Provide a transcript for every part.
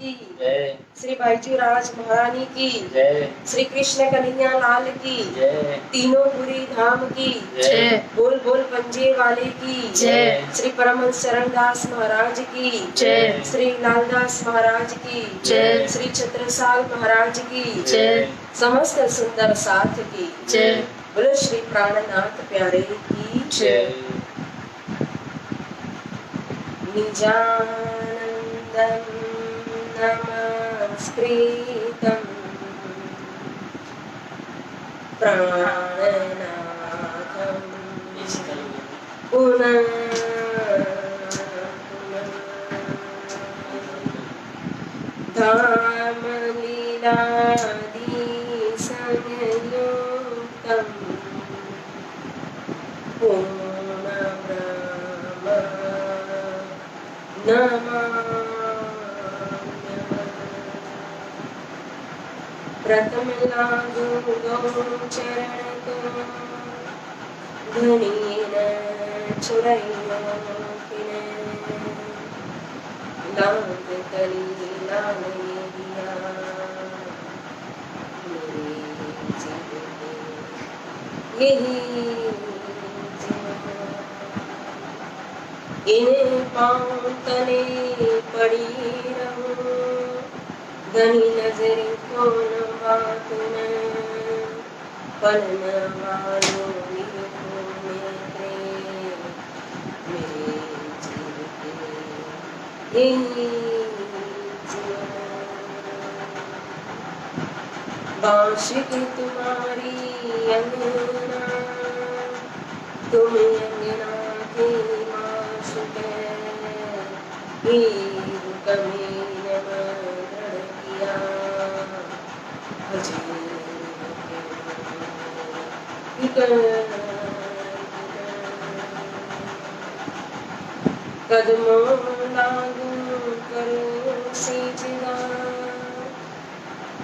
की जय, श्री बाईचूराज महारानी की जय, श्री कृष्ण कन्हैया लाल की जय, तीनों पुरी धाम की जय, बोल बोल पंजे वाले की जय, श्री परमहंस चरणदास महाराज की जय, श्री लालदास महाराज की जय, श्री छत्रसाल महाराज की जय, समस्त सुंदर साथ की जय, बोलो श्री प्राणनाथ प्यारे की जय। निजानन्दं नमस्कृतं प्राणनाथं पुनः धामलीलादिसंयुक्तं प्रथम लागू गौ चरण को धनीन छुड़ैयो किने लाग कली लालिया मेरे जीवन यही इन पाँव तले पड़ी रहूं घनी नजर को न बात न पलन वालों निरखो नेत्रे मेरे जीवन यही बांशिक तुम्हारी अंगना तुम अंगना की माशुक कमीन मरण किया कदमों लागू करो सीजदा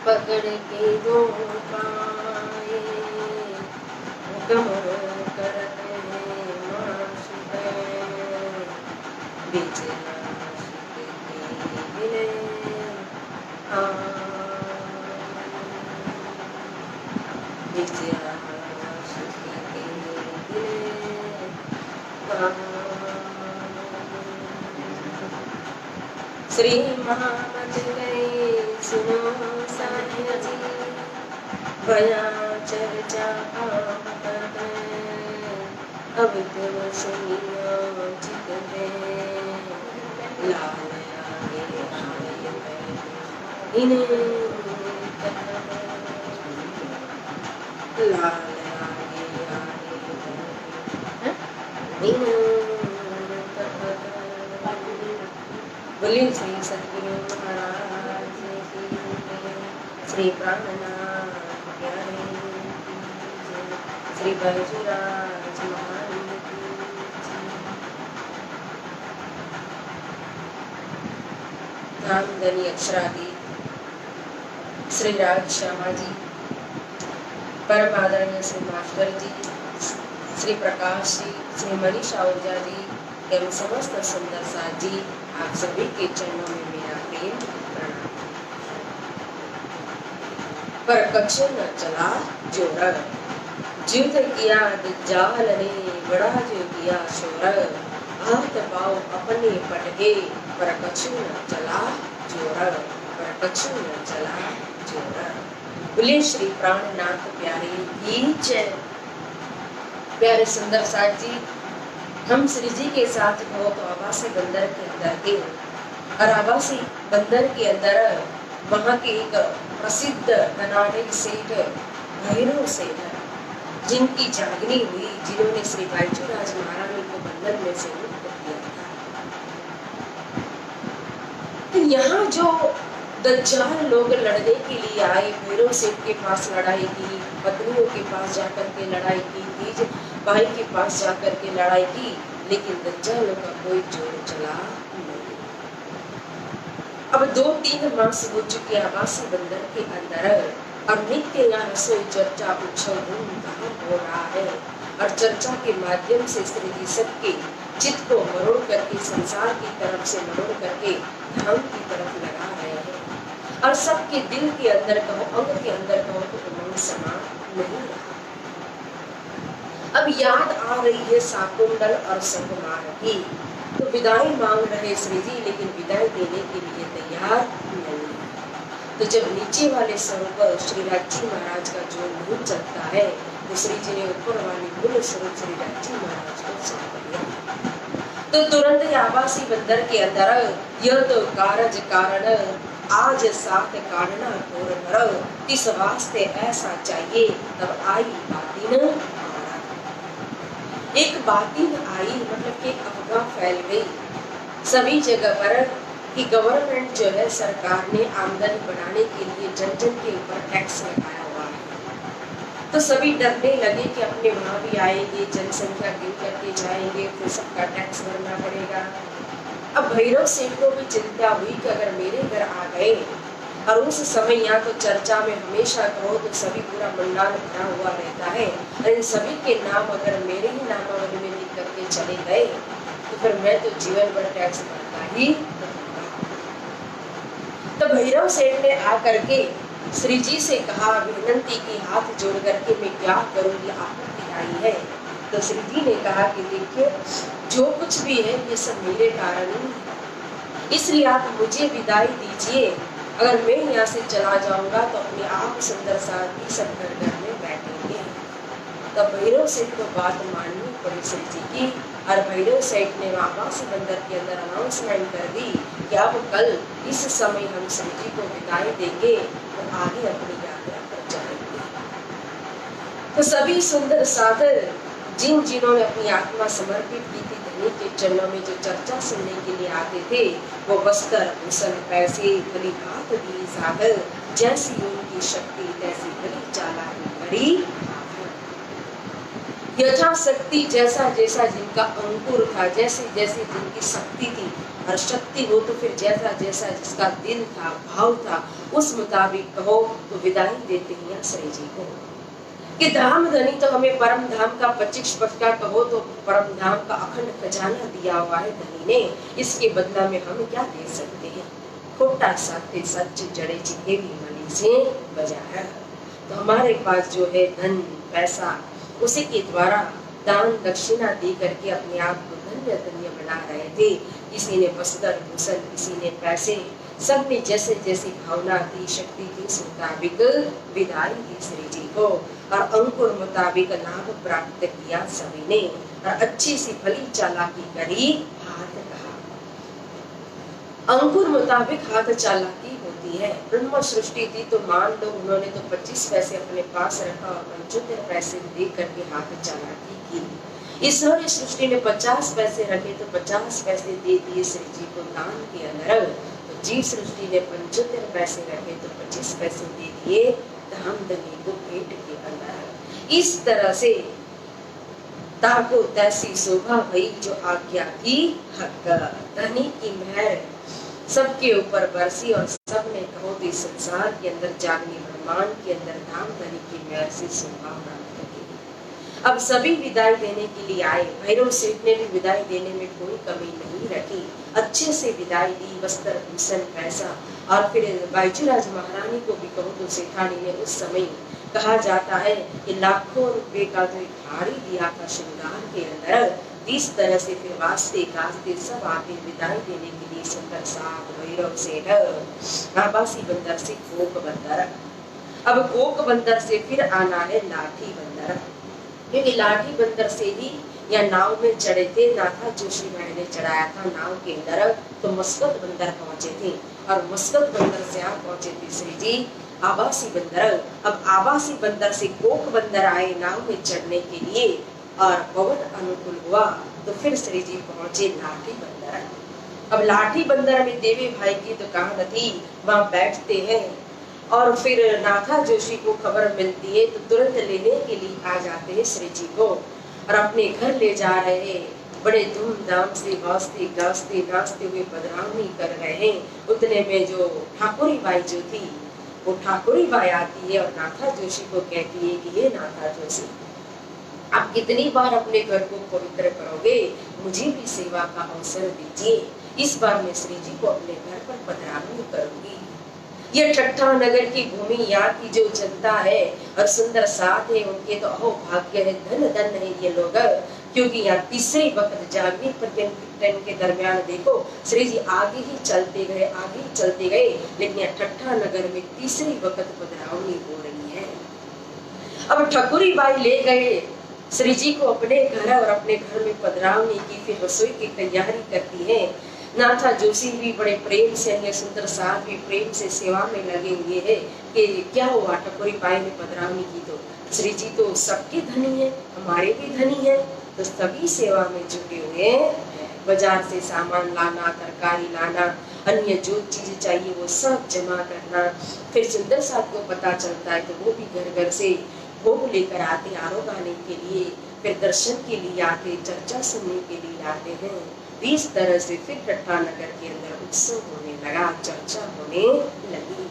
पकड़ के दो पाए हुक्म करते माशुक बीच श्री महामत गए सुनो साहिब जी भया चर्चा अब तुम सुनियो चित लाल आगे इन्हें लाल आगे बोलिए श्री सतगुरु महाराज की श्री प्राणनाथ प्यारे श्री बाईचूराज महारानी की नामधनी अक्षरादी श्री राज श्यामा जी परम आदरणीय श्री मास्टर जी श्री प्रकाश जी श्री मनीषा ओझा जी एवं समस्त सुंदर साथ जी आप सभी के चरणों में मेरा प्रेम प्रणाम। पर कच्छ न चला जोर युद्ध किया दज्जाल ने बड़ा जो किया शोर हाथ पाओ अपने पटके पर कच्छ न चला जोर पर कच्छ न चला जोर। बोले श्री प्राणनाथ प्यारे की जय। प्यारे सुंदर साथ जी हम श्री जी के साथ बहुत आवासी बंदर के अंदर थे और आवासी बंदर के अंदर वहाँ के एक प्रसिद्ध कर्नाटक सेठ भैरव सेठ जिनकी जागनी हुई जिन्होंने श्री बाईचूराज महारानी को बंधन में से मुक्त किया था। तो यहाँ जो दज्जाल लोग लड़ने के लिए आए भैरव सेठ के पास लड़ाई की पत्नियों के पास जाकर के लड़ाई की तीज भाई के पास जाकर के लड़ाई की लेकिन दज्जालों का कोई जोर चला नहीं। अब 2-3 मास हो चुके आवासी बंदर के अंदर और नित्य यहाँ रसोई चर्चा उत्सव धूमधाम हो रहा है और चर्चा के माध्यम से श्री जी सबके चित्त को मरोड़ करके संसार की तरफ से मरोड़ करके धाम की तरफ लगा रहे हैं। और सबके दिल के अंदर कहो, अंग के अंदर कहो तो उमंग समा नहीं रहा। अब याद आ रही है शाकुंतल और सुकुमार की, तो विदाई मांग रहे श्री जी, लेकिन विदाई देने के लिए तैयार नहीं। तो जब नीचे वाले स्वरूप श्री राजी महाराज का जो मुंह चलता है, तो श्री जी ने ऊपर वाले मूल स्वरूप श्री राजी महाराज को सौंप दिया। तो तुरंत आवासी बंदर के अंदर यह तो कारज कारण आज साथ काढ़ना घोर भर, किस वास्ते ऐसा चाहिए तब आई बातिन। एक बातिन आई मतलब कि अफवाह फैल गई सभी जगह पर कि गवर्नमेंट जो है सरकार ने आमदनी बढ़ाने के लिए जन जन के ऊपर टैक्स लगाया हुआ है। तो सभी डरने लगे कि अपने वहां भी आएंगे, जनसंख्या गिन करके जाएंगे, फिर सबका टैक्स भरना पड़ेगा। अब भैरव सेठ को भी चिंता हुई कि अगर मेरे घर आ गए, और उस समय यहाँ तो चर्चा में हमेशा कहो तो सभी पूरा मंडाल भरा हुआ रहता है, और इन सभी के नाम अगर मेरे ही नामावली में लिख करके चले गए तो फिर मैं तो जीवन भर टैक्स भरता ही रहूंगा। तो भैरव सेठ ने आकर के श्री जी से कहा, विनती की, हाथ जोड़ करके मैं क्या करूंगी, आपत्ति आई है। तो श्री जी ने कहा कि देखिए जो कुछ भी है ये सब मेरे कारण ही है, इसलिए आप मुझे विदाई दीजिए। अगर मैं यहाँ से चला जाऊंगा तो अपने आप सुंदर साथी सब घर में बैठेंगे। तब भैरव सेठ को बात माननी पड़ी श्री जी की, और भैरव सेठ ने आवासी बंदर के अंदर अनाउंसमेंट कर दी कि अब कल इस समय हम श्री जी को विदाई देंगे और आगे अपनी यात्रा पर जाएंगे। तो सभी सुंदर साधक जिन्होंने अपनी आत्मा समर्पित की थी धनी के चरणों में, जो चर्चा सुनने के लिए आते थे, वो वस्त्र भूषण पैसे भली भात दी सागर, जैसी उनकी शक्ति तैसी भली चालाकी करी। यथाशक्ति जैसा जैसा जिनका अंकुर था, जैसी जैसी जिनकी शक्ति थी, और शक्ति हो तो फिर जैसा जैसा जिसका दिल था, भाव था, उस मुताबिक कहो तो विदाई देते हैं श्री जी को कि धाम धनी तो हमें परम धाम का 25 पक्का कहो तो परम धाम का अखंड खजाना दिया हुआ है धनी ने, इसके बदला में हम क्या दे सकते हैं। खोटा सत्य सच जड़े चिन्हे भी मनी से बजाया। तो हमारे पास जो है धन पैसा, उसी के द्वारा दान दक्षिणा दे करके अपने आप को धन्य धन्य बना रहे थे। किसी ने वस्त्र भूषण, किसी ने पैसे, सब में जैसे जैसी भावना थी, शक्ति थी, उस मुताबिक विदाई दी श्री जी को, और अंकुर मुताबिक लाभ प्राप्त किया सभी ने, और अच्छी सी भली चालाकी करी। हाथ कहा अंकुर मुताबिक हाथ चालाकी होती है। ब्रह्म सृष्टि थी तो मान लो उन्होंने तो 25 पैसे अपने पास रखा और 75 पैसे दे करके हाथ चालाकी की। ईश्वरीय सृष्टि ने 50 पैसे रखे तो 50 पैसे दे दिए श्री जी को दान के अंदर। तो जीव सृष्टि ने 75 पैसे रखे तो 25 पैसे दे दिए धाम धनी को पेट के अंदर। इस तरह से ताको तैसी शोभा भई जो आज्ञा की हक, धनी की मेहर सबके ऊपर बरसी, और सबने कहो तो इस संसार के अंदर जागने ब्रह्मांड के अंदर धाम धनी की मेहर से शोभा प्राप्त की। अब सभी विदाई देने के लिए आए। भैरव सेठ ने भी विदाई देने में कोई कमी नहीं रखी, अच्छे से विदाई दी, वस्त्र भूषण पैसा। और फिर बाईचूराज महारानी को भी कहो तो सेठानी ने उस समय कहा जाता है कि लाखों रुपए का जो भारी दिया था श्रृंगार के अंदर। इस तरह से फिर वास्ते गास्ते सब आते विदाई देने के लिए सुंदर साथ भैरव सेठ आबासी बंदर से कोक बंदर। अब कोक बंदर से फिर आना है लाठी बंदर, क्योंकि लाठी बंदर से ही या नाव में चढ़े थे। नाथा जोशी भाई ने चढ़ाया था नाव के अंदर, तो मस्कत बंदर पहुंचे थे, और मस्कत बंदर से आप पहुंचे थे श्री जी आवासी बंदर। अब आवासी बंदर से कोक बंदर आए नाव में चढ़ने के लिए, और पवन अनुकूल हुआ तो फिर श्री जी पहुंचे लाठी बंदर। अब लाठी बंदर में देवी भाई की दुकान थी, वहां बैठते हैं, और फिर नाथा जोशी को खबर मिलती है तो तुरंत लेने के लिए आ जाते हैं श्री जी को, और अपने घर ले जा रहे हैं। बड़े धूमधाम से वास्ते गास्ते नाचते हुए पधरावनी कर रहे हैं। उतने में जो ठाकुरी बाई जो थी, वो ठाकुरी बाई आती है और नाथा जोशी को कहती है कि ये नाथा जोशी, आप कितनी बार अपने घर को पवित्र करोगे, मुझे भी सेवा का अवसर दीजिए। इस बार मैं श्री जी को अपने घर पर पधरावनी करूंगी। ये ठट्ठा नगर की भूमि, यहाँ की जो जनता है और सुंदर साथ है, उनके तो अहो भाग्य है, धन धन है ये लोग, क्योंकि यहाँ तीसरे वक्त जागने ट्रेन के दरमियान देखो श्री जी आगे ही चलते गए, लेकिन यहाँ ठट्ठा नगर में तीसरी वक्त पधरावनी हो रही है। अब ठकुरी बाई ले गए श्री जी को अपने घर और अपने घर में पधरावनी की, फिर रसोई की तैयारी करती है। नाथा जोशी भी बड़े प्रेम से, अन्य सुंदर साथ भी प्रेम से सेवा में लगे हुए हैं कि क्या हुआ, ठकुरी बाई ने पधरावनी की तो श्री जी तो सबके धनी है, हमारे भी धनी है, तो सभी सेवा में जुटे हुए हैं। बाजार से सामान लाना, तरकारी लाना, अन्य जो चीज चाहिए वो सब जमा करना। फिर सुंदर साथ को पता चलता है तो वो भी घर घर से भोग लेकर आते, आरो गाने के लिए, फिर दर्शन के लिए आते, चर्चा सुनने के लिए आते हैं। इस तरह से फिर ठट्ठा नगर के अंदर उत्सव होने लगा, चर्चा होने लगी।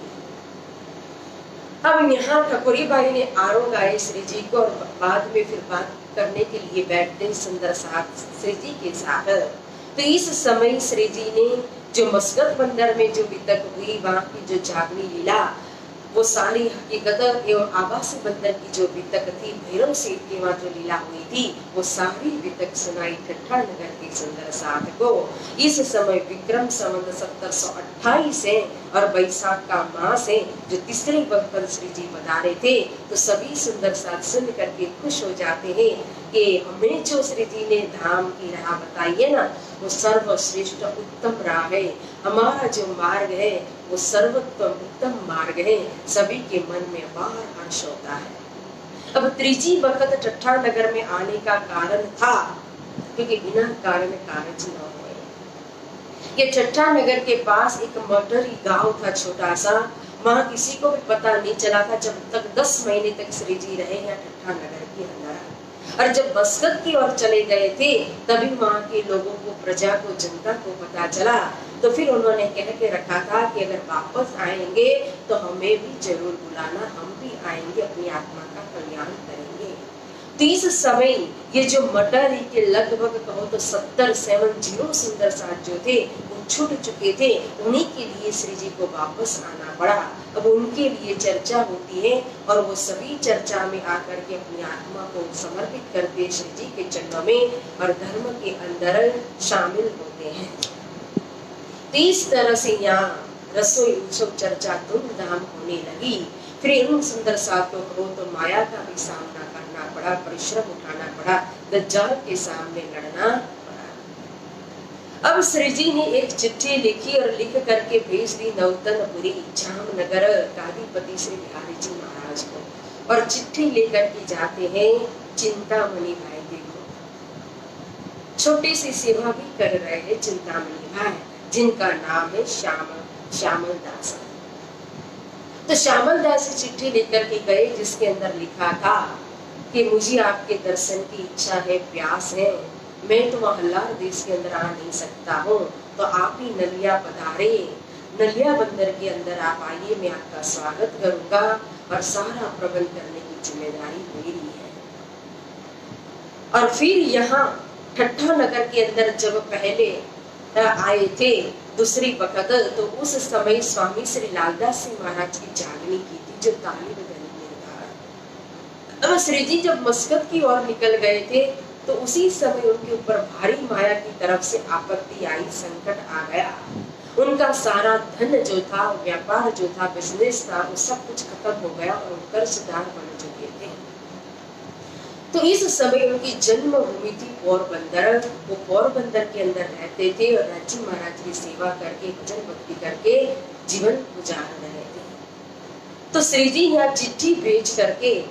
अब यहाँ ठकुरी बाई ने आरो गाए श्री जी को और बाद में फिर बात करने के लिए बैठते सुंदर साथ श्री जी के साथ। तो इस समय श्री जी ने जो मस्कत बंदर में जो वितक हुई, वहां की जो जागनी लीला, वो सारी हकीकत एवं आभासी बंदर की जो वितक थी, भैरव सेठ की वहां जो लीला हुई थी, वो सारी वितक सुनाई ठट्ठा नगर के सुंदर साथ को। इस समय विक्रम संवत 1728 है और बैसाख का मास है, जो तीसरे वक्त पर श्री जी बता रहे थे, तो सभी सुंदर साथ सुन करके खुश हो जाते हैं कि हमें जो श्री जी ने धाम की राह बताई है ना, वो सर्वश्रेष्ठ उत्तम राह है, हमारा जो मार्ग है वो सर्वोत्तम उत्तम मार्ग है। सभी के मन में अपार हर्ष होता है। अब त्रीजी वक्त ठट्ठा नगर में आने का कारण था, क्योंकि बिना कारण कारज न हुए। ये ठट्ठा नगर के पास एक मटरी गांव था छोटा सा, वहां किसी को भी पता नहीं चला था जब तक 10 महीने तक श्री जी रहे हैं ठट्ठा नगर के अंदर। और जब मस्कत की ओर चले गए थे तभी वहां के लोगों को, प्रजा को, जनता को पता चला, तो फिर उन्होंने कह के रखा था कि अगर वापस आएंगे तो हमें भी जरूर बुलाना, हम भी आएंगे, अपनी आत्मा का कल्याण करेंगे। तो इस समय ये जो मटरी के लगभग कहो तो 70 सुंदर साथ जो थे वो छूट चुके थे, उन्हीं के लिए श्री जी को वापस आना पड़ा। अब उनके लिए चर्चा होती है और वो सभी चर्चा में आकर के अपनी आत्मा को समर्पित करते श्री जी के चरणों में और धर्म के अंदर शामिल होते हैं। तो इस तरह से यहाँ रसोई उत्सव चर्चा धूमधाम होने लगी। फिर उन सुंदर साथ को कहो तो माया का भी सामना करना पड़ा, परिश्रम उठाना पड़ा, दज्जाल के सामने लड़ना पड़ा। अब श्री जी ने एक चिट्ठी लिखी और लिख करके भेज दी नौतनपुरी जामनगर कालीपति श्री बिहारी जी महाराज को, और चिट्ठी लेकर के जाते हैं चिंतामणि भाई। देखो छोटी सी सेवा भी कर रहे हैं चिंतामणि भाई, जिनका नाम है श्यामल दास। तो श्यामल दास चिट्ठी लेकर के गए जिसके अंदर लिखा था कि मुझे आपके दर्शन की इच्छा है, प्यास है, मैं तो हल्लार देश के अंदर आ नहीं सकता हूँ, तो आप ही नलिया पधारे, नलिया बंदर के अंदर आप आइए, मैं आपका स्वागत करूंगा और सारा प्रबंध करने की जिम्मेदारी मेरी है। और फिर यहाँ ठट्ठा नगर के अंदर जब पहले आए थे दूसरी वक्त, तो उस समय स्वामी श्री लालदास सिंह महाराज की जागनी की थी, जो तालिब अब श्री जी जब मस्कत की ओर निकल गए थे तो उसी समय उनके ऊपर भारी माया की तरफ से आपत्ति आई, संकट आ गया। उनका सारा धन जो था, व्यापार जो था, बिजनेस था, वो सब कुछ खत्म हो गया और वो कर्जदार बन चुके थे। तो इस समय उनकी जन्मभूमि थी पोरबंदर, वो पोरबंदर के अंदर रहते थे और राज्य महाराज की सेवा करके, भजन भक्ति करके जीवन गुजार रहे थे। तो श्री जी यहाँ चिट्ठी भेज करके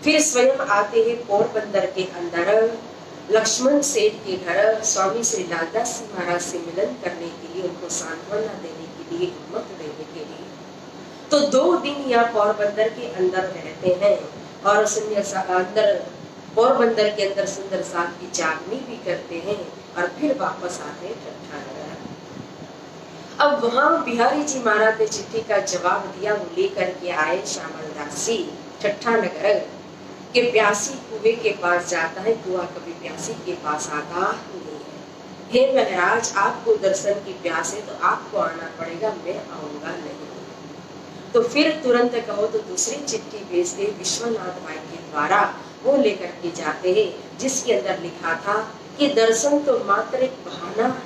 फिर स्वयं आते हैं पोरबंदर के अंदर लक्ष्मण सेठ के घर, स्वामी श्री लालदास सिंह महाराज से मिलन करने के लिए, उनको सांत्वना देने के लिए, हिम्मत देने के लिए। तो 2 दिन यहाँ पोरबंदर के अंदर रहते हैं और अंदर पोरबंदर के अंदर सुंदर साथ की जागनी भी करते हैं और फिर वापस आते हैं ठट्ठा नगर। अब वहां बिहारी जी महाराज ने चिट्ठी का जवाब दिया, वो लेकर के आए श्यामल दास जी ठट्ठा नगर के प्यासी कुएं के पास जाता है, कुआं कभी प्यासी के पास आता नहीं है। हे महाराज, आपको दर्शन की प्यास है तो आपको आना पड़ेगा, मैं आऊंगा नहीं। तो फिर तुरंत कहो तो दूसरी चिट्ठी भेज दे विश्वनाथ भाई के द्वारा। वो लेकर के जाते हैं, जिसके अंदर लिखा था कि दर्शन तो मात्र एक बहाना है।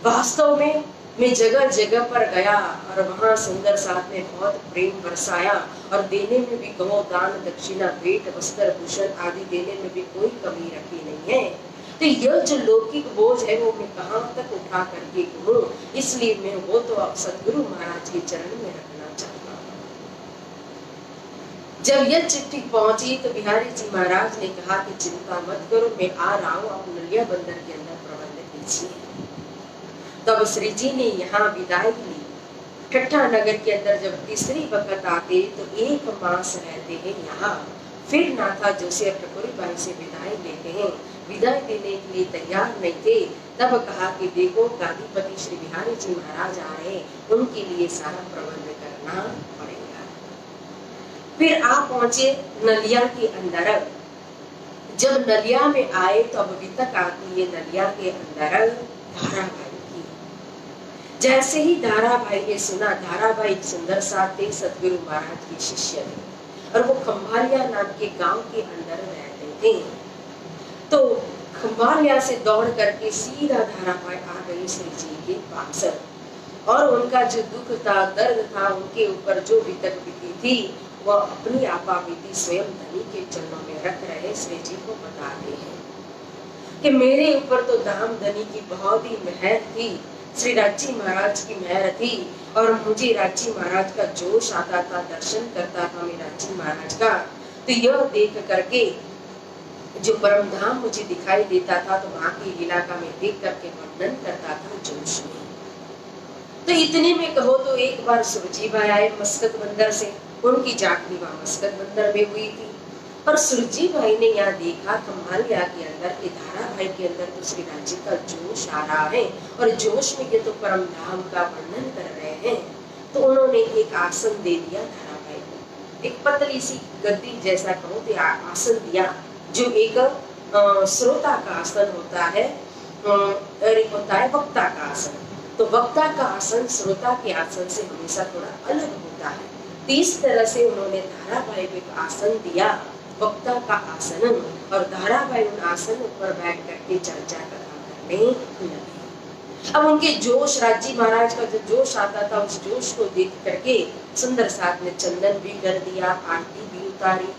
वास्तव में मैं जगह जगह पर गया और वहां सुंदर साथ में बहुत प्रेम बरसाया, और देने में भी कहो दान दक्षिणा भेंट वस्त्र भूषण आदि देने में भी कोई कमी रखी नहीं है। तो यह जो लौकिक बोझ है वो मैं कहां तक उठा करके घूमूं, इसलिए मैं वो तो अब सदगुरु महाराज के चरण में रखना चाहता हूँ। जब यह चिट्ठी पहुंची तो बिहारी जी महाराज ने कहा कि चिंता मत करो, मैं आ रहा हूँ, आप नलिया बंदर के अंदर प्रबंध कीजिए। तब श्री जी ने यहाँ विदाई ली। ठट्ठा नगर के अंदर जब तीसरी वक्त आते तो 1 मास रहते हैं यहाँ। फिर नाथा जोसेफ ठकुरी बाई से विदाई लेते हैं। विदाई देने के लिए तैयार नहीं थे, तब कहा कि देखो गादीपति श्री बिहारी जी महाराज आ रहे, उनके लिए सारा प्रबंध करना पड़ेगा। फिर आप पहुंचे नलिया के अंदर। जब नलिया में आए तो अब वितक आती है नलिया के अंदर धाराभाई की। जैसे ही धाराभाई ने सुना, धाराभाई सुंदर साथ थे, सतगुरु महाराज के शिष्य थे, और वो खंभालिया नाम के गांव के अंदर रहते थे। तो खंभालिया से दौड़ करके सीधा धाराभाई आ गए श्री जी के पास, और उनका जो दुख था, दर्द था, उनके ऊपर जो वितक बीती थी, वह अपनी आपा बीती स्वयं धनी के चरणों में रख रहे श्री जी को बताते हैं कि मेरे ऊपर तो धाम धनी की बहुत ही मेहर थी, श्री राजी महाराज की मेहर थी, और मुझे राजी महाराज का जोश आता था, दर्शन करता था मैं राजी महाराज का। तो यह देख करके जो परम धाम मुझे दिखाई देता था, तो वहां की लीला का मैं देख करके वर्णन करता था जोश में। तो इतने में कहो तो एक बार सुरजी भाई आए मस्कत बंदर से, उनकी जागनी वहां मस्कत बंदर में हुई थी, और सुरजी भाई ने यहाँ देखा खंभालिया के अंदर धाराभाई के अंदर तो श्री राज्य का जोश आ रहा है, और जोश में ये तो परम धाम का वर्णन कर रहे हैं। तो उन्होंने एक आसन दे दिया धाराभाई को, एक पतली सी गद्दी जैसा कहो तो आसन दिया, जो एक श्रोता का आसन होता है, होता है वक्ता का आसन। तो वक्ता का आसन श्रोता के आसन से हमेशा थोड़ा अलग होता है। तो इस तरह से उन्होंने धाराभाई को एक आसन दिया, वक्ता का आसन, और धाराभाई उन आसन पर बैठ करके चर्चा कथा करने लगे। अब उनके जोश, राजी महाराज का जो जोश आता था, उस जोश को देख करके सुंदर साथ ने चंदन भी कर दिया, आरती भी उतारी।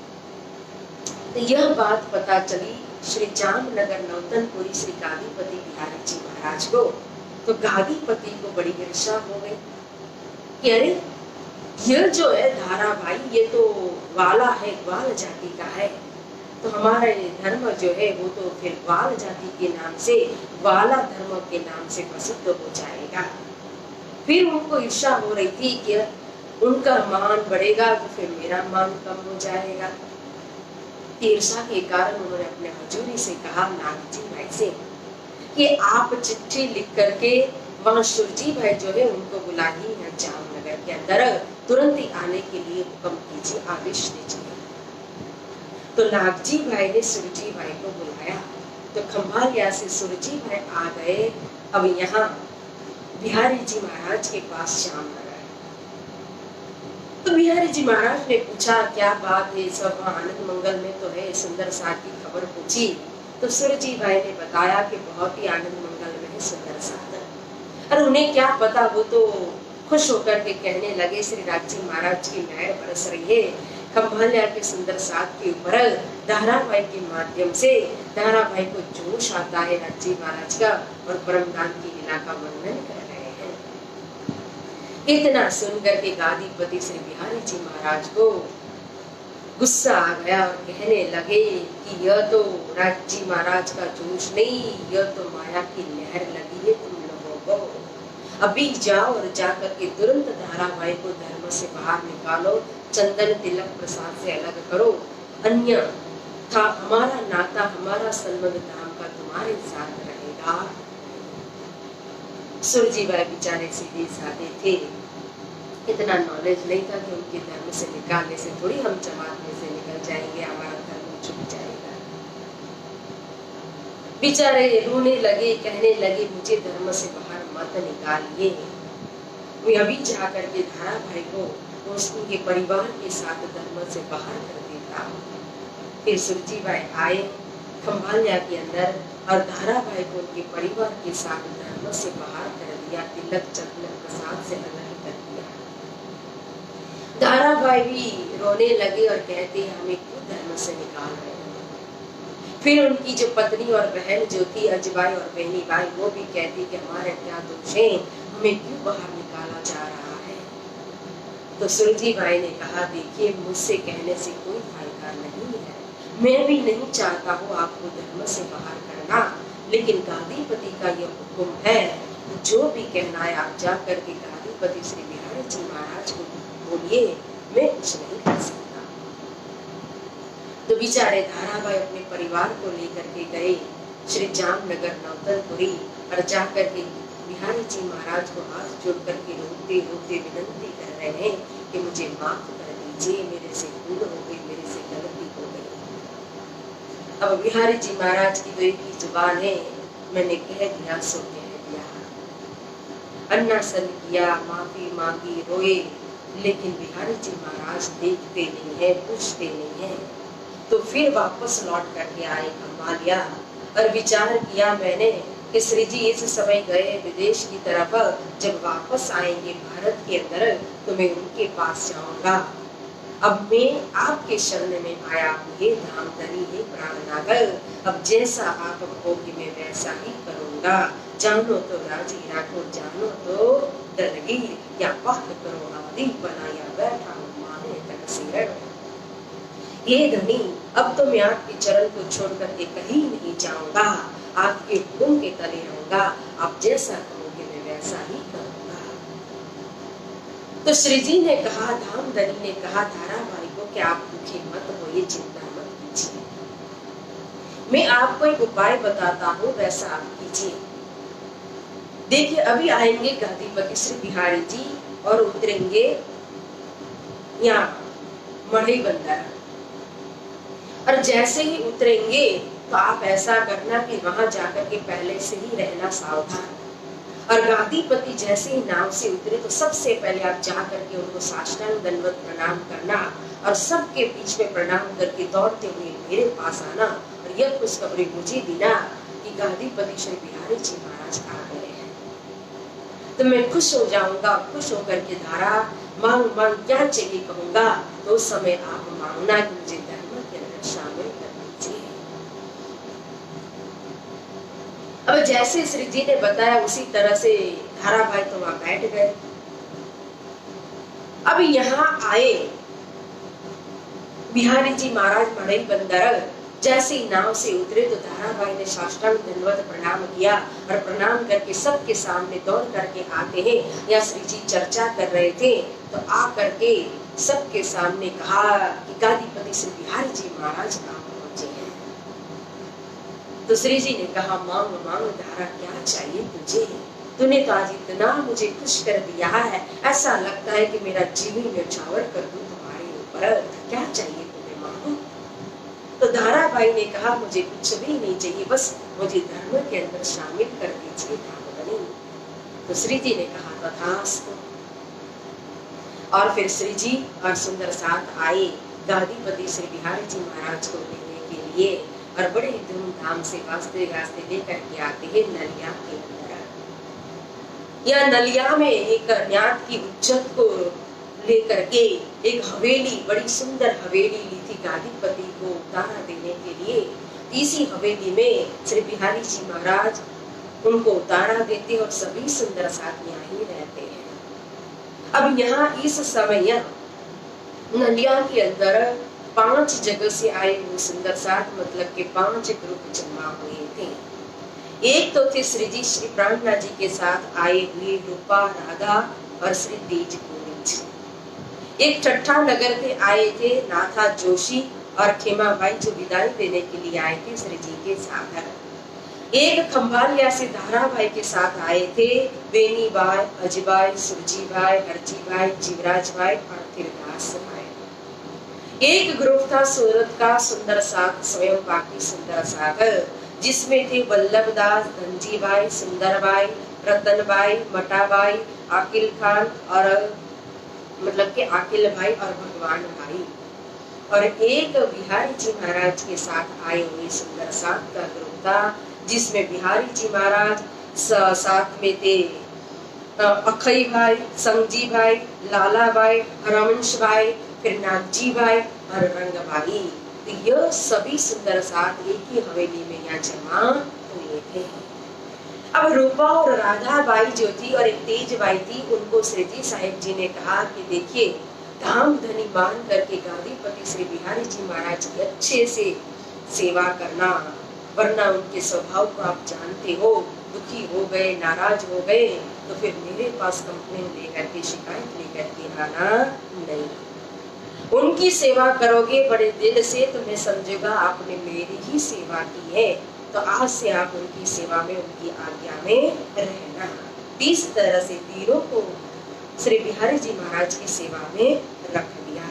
तो यह बात पता चली श्री जामनगर नौतनपुरी श्री गादीपति बिहारी जी महाराज को। तो गादीपति को बड़ी ईर्ष्या हो गई कि अरे यह जो है धाराभाई, ये तो वाला है, ग्वाल जाति का है, तो हमारा धर्म जो है वो तो फिर ग्वाल जाति के नाम से, वाला धर्म के नाम से प्रसिद्ध हो जाएगा। फिर उनको ईर्ष्या हो रही थी कि उनका मान बढ़ेगा तो फिर मेरा मान कम हो जाएगा। ईर्ष्या के कारण उन्होंने अपने हजूरी से कहा, नागजी भाई से, कि आप चिट्ठी लिख करके वहां सुरजी भाई जो है उनको बुलाइए यहाँ जामनगर के अंदर, तुरंत ही आने के लिए हुक्म कीजिए, आदेश दीजिए। तो नागजी भाई ने सुरजी भाई को बुलाया। तो खंभालिया से सुरजी भाई आ गए। अब यहाँ बिहारी जी महाराज के पास जामनगर। तो बिहारी जी महाराज ने पूछा क्या बात है, सब आनंद मंगल में तो है, सुंदर साथ की खबर पूछी। तो सुरजी भाई ने बताया कि बहुत ही आनंद मंगल में है सुंदर साथ। और उन्हें क्या पता, वो तो खुश होकर के कहने लगे श्री राजी महाराज की मेहर बरस रही है खंभालिया के सुंदर साथ के ऊपर। धाराभाई के माध्यम से धाराभाई को जोश आता है राजी महाराज का, और परमदान की लीला का वर्णन कर रहे हैं। इतना सुनकर के गादीपति श्री बिहारी जी महाराज को गुस्सा आ गया, और कहने लगे कि यह तो राजी महाराज का जोश नहीं, यह तो माया की लहर लगी है तुम लोगों को। अभी जाओ और जाकर के तुरंत धाराभाई को धर्म से बाहर निकालो, चंदन तिलक प्रसाद से अलग करो, अन्य था हमारा नाता, हमारा संबंध धाम का तुम्हारे साथ रहेगा। सुरजी भाई बेचारे सीधे साधे थे, इतना नॉलेज नहीं था कि उनके धर्म से निकालने से थोड़ी हम जमात में से निकल जाएंगे, हमारा धर्म छूट जाएगा। बेचारे रोने लगे, कहने लगे मुझे धर्म से बाहर मत निकालिए। वे अभी जा करके धारा भाई को उनके परिवार के साथ धर्म से बाहर कर देता। फिर सुरजी भाई आए खंभालिया के अंदर और धारा भाई को उनके परिवार के साथ धर्म से बाहर कर दिया, तिलक चंदन प्रसाद से अलग कर दिया। धारा भाई भी रोने लगे और कहते हमें क्यों धर्म से निकाल रहे हैं। फिर उनकी जो पत्नी और बहन जो थी अजबाई और बहनी भाई वो भी कहती कि हमारे क्या दोष है, हमें क्यों बाहर निकाला जा रहा है। तो सुरजी भाई ने कहा देखिए मुझसे कहने से कोई फायदा नहीं है, मैं भी नहीं चाहता हूँ आपको धर्म से बाहर करना, लेकिन गादीपति का यह हुक्म है, जो भी कहना है आप जा करके गादीपति श्री बिहारी जी महाराज को बोलिए, मैं कुछ नहीं कर सकता। तो बेचारे धाराभाई अपने परिवार को लेकर के गए श्री जामनगर नौतनपुरी और जा करके बिहारी जी महाराज को हाथ जोड़ करके रोते रोते विनती कर रहे हैं कि मुझे माफ कर दीजिए, मेरे से भूल हो गई, मेरे से गलती हो गई। अब बिहारी जी महाराज की तो एक ही जुबान है, मैंने कह दिया सो कह दिया। अन्ना सन किया, माफी मांगी, रोए, लेकिन बिहारी जी महाराज देखते नहीं है, पूछते नहीं है। तो फिर वापस लौट करके आए खंभालिया और विचार किया मैंने कि श्री जी इस समय गए विदेश की तरफ, जब वापस आएंगे भारत के अंदर तो मैं उनके पास जाऊंगा। अब मैं आपके शरण में आया हूँ, हे धामधनी, हे प्राणनागर, अब जैसा आप कहोगे मैं वैसा ही करूंगा। जानो तो राजी राखो, जानो तो दलगीर, या पाठ करो आदि बनाया बैठा हूँ माने तक सिर। ये धनी अब तो मैं आपके चरण को छोड़ करके कहीं नहीं जाऊंगा, आपके हुक्म के तले रहूंगा, आप जैसा कहोगे मैं वैसा ही करूंगा। तो श्री जी ने कहा, धामधनी ने कहा धाराभाई को कि आप दुखी मत होइए, चिंता मत कीजिए, मैं आपको एक उपाय बताता हूँ, वैसा आप कीजिए। देखिए अभी आएंगे गादीपति श्री बिहारी जी और उतरेंगे यहाँ मढ़ई बंदर, और जैसे ही उतरेंगे तो आप ऐसा करना कि वहां जाकर के पहले से ही रहना सावधान, और गादीपति जैसे ही नाव से उतरे तो सबसे पहले आप जा करके उनको साष्टांग दंडवत प्रणाम करना और सबके बीच में प्रणाम करके दौड़ते हुए मेरे पास आना और यह खुशखबरी मुझे देना कि गादीपति श्री बिहारी जी महाराज आ गए हैं। तो मैं खुश हो जाऊंगा, खुश होकर के धारा मांग मांग क्या चाहिए कहूंगा, तो उस समय आप मांगना कि मुझे धर्म के अंदर शामिल कर दीजिए। अब जैसे श्री जी ने बताया उसी तरह से धाराभाई तो वहां बैठ गए। अब यहाँ आए बिहारी जी महाराज मढ़ई बंदर, जैसे ही नाव से उतरे तो धाराभाई ने साष्टांग दंडवत प्रणाम किया और प्रणाम करके सबके सामने दौड़ करके आते हैं। या श्री जी चर्चा कर रहे थे तो आ करके सबके सामने कहा कि गादीपति श्री बिहारी जी महाराज कहाँ पहुंचे हैं। तो श्री जी ने कहा मांग मांग धारा, क्या चाहिए तुझे, तूने तो आज इतना मुझे खुश कर दिया है, ऐसा लगता है कि मेरा जीवन न्यौछावर कर दूं तुम्हारे ऊपर, क्या चाहिए तुम्हें मांगो। तो धाराभाई ने कहा मुझे कुछ भी नहीं चाहिए, बस मुझे धर्म के अंदर शामिल कर दीजिए धामधनी। तो श्री जी ने कहा तथास्तु। और फिर श्री जी और सुंदर साथ आए गादीपति श्री बिहारी जी महाराज को लेने के लिए और बड़े धूमधाम से वास्ते वास्ते लेकर के आते हैं नलिया के अंदर। या नलिया में एक न्यात की उज्जत को लेकर के एक हवेली, बड़ी सुंदर हवेली ली थी गादीपति को उतारा देने के लिए। इसी हवेली में श्री बिहारी जी महाराज उनको उतारा देते और सभी सुंदर साथ यहाँ ही रहते हैं। अब यहाँ इस समय नलिया के अंदर 5 जगह से आए हुए सुंदर साथ, मतलब के 5 ग्रुप जमा हुए थे। एक तो थे श्री जी श्री प्राणनाथ जी के साथ आए हुए रूपा, राधा और श्री तेज गोविंद। एक ठट्ठा नगर के आए थे नाथा जोशी और खेमाबाई जो विदाई देने के लिए आए थे श्री जी के साथ। एक खंभालिया से धाराभाई के साथ आए थे बेनी बाई, अजबाई, सुरजी भाई, हरजी भाई, जीवराज भाई और तिरदास भाई। एक ग्रुप था सूरत का सुंदर साथ, स्वयं बाकी सुंदर सागर, जिसमें थे वल्लभ दास, धनजी भाई, सुंदर भाई, रतनबाई, मटाबाई, आकिल खान और मतलब के आकिल भाई और भगवान भाई, और एक बिहारी जी महाराज के साथ आए हुए सुंदर सात का ग्रुप था, जिसमें बिहारी जी महाराज साथ में थे अखई भाई, संगजी भाई, लाला भाई, रमंश भाई, फिर नागजी भाई और रंग भाई। तो यह सभी सुंदर साथ एक ही हवेली में यहाँ जमा हुए थे। अब रूपा और राधा बाई जो थी और एक तेज बाई थी, उनको श्री जी साहिब जी ने कहा कि देखिए, धाम धनी मान करके गादीपति श्री बिहारी जी महाराज की अच्छे से सेवा करना, वरना उनके स्वभाव को आप जानते हो, दुखी हो गए, नाराज हो गए तो फिर मेरे पास कंप्लेन लेकर के, शिकायत लेकर के आना नहीं। उनकी सेवा करोगे बड़े दिल से तो मैं समझूंगा आपने मेरी ही सेवा की है, तो आज से आप उनकी सेवा में, उनकी आज्ञा में रहना। इस तरह से तीनों को श्री बिहारी जी महाराज की सेवा में रख दिया।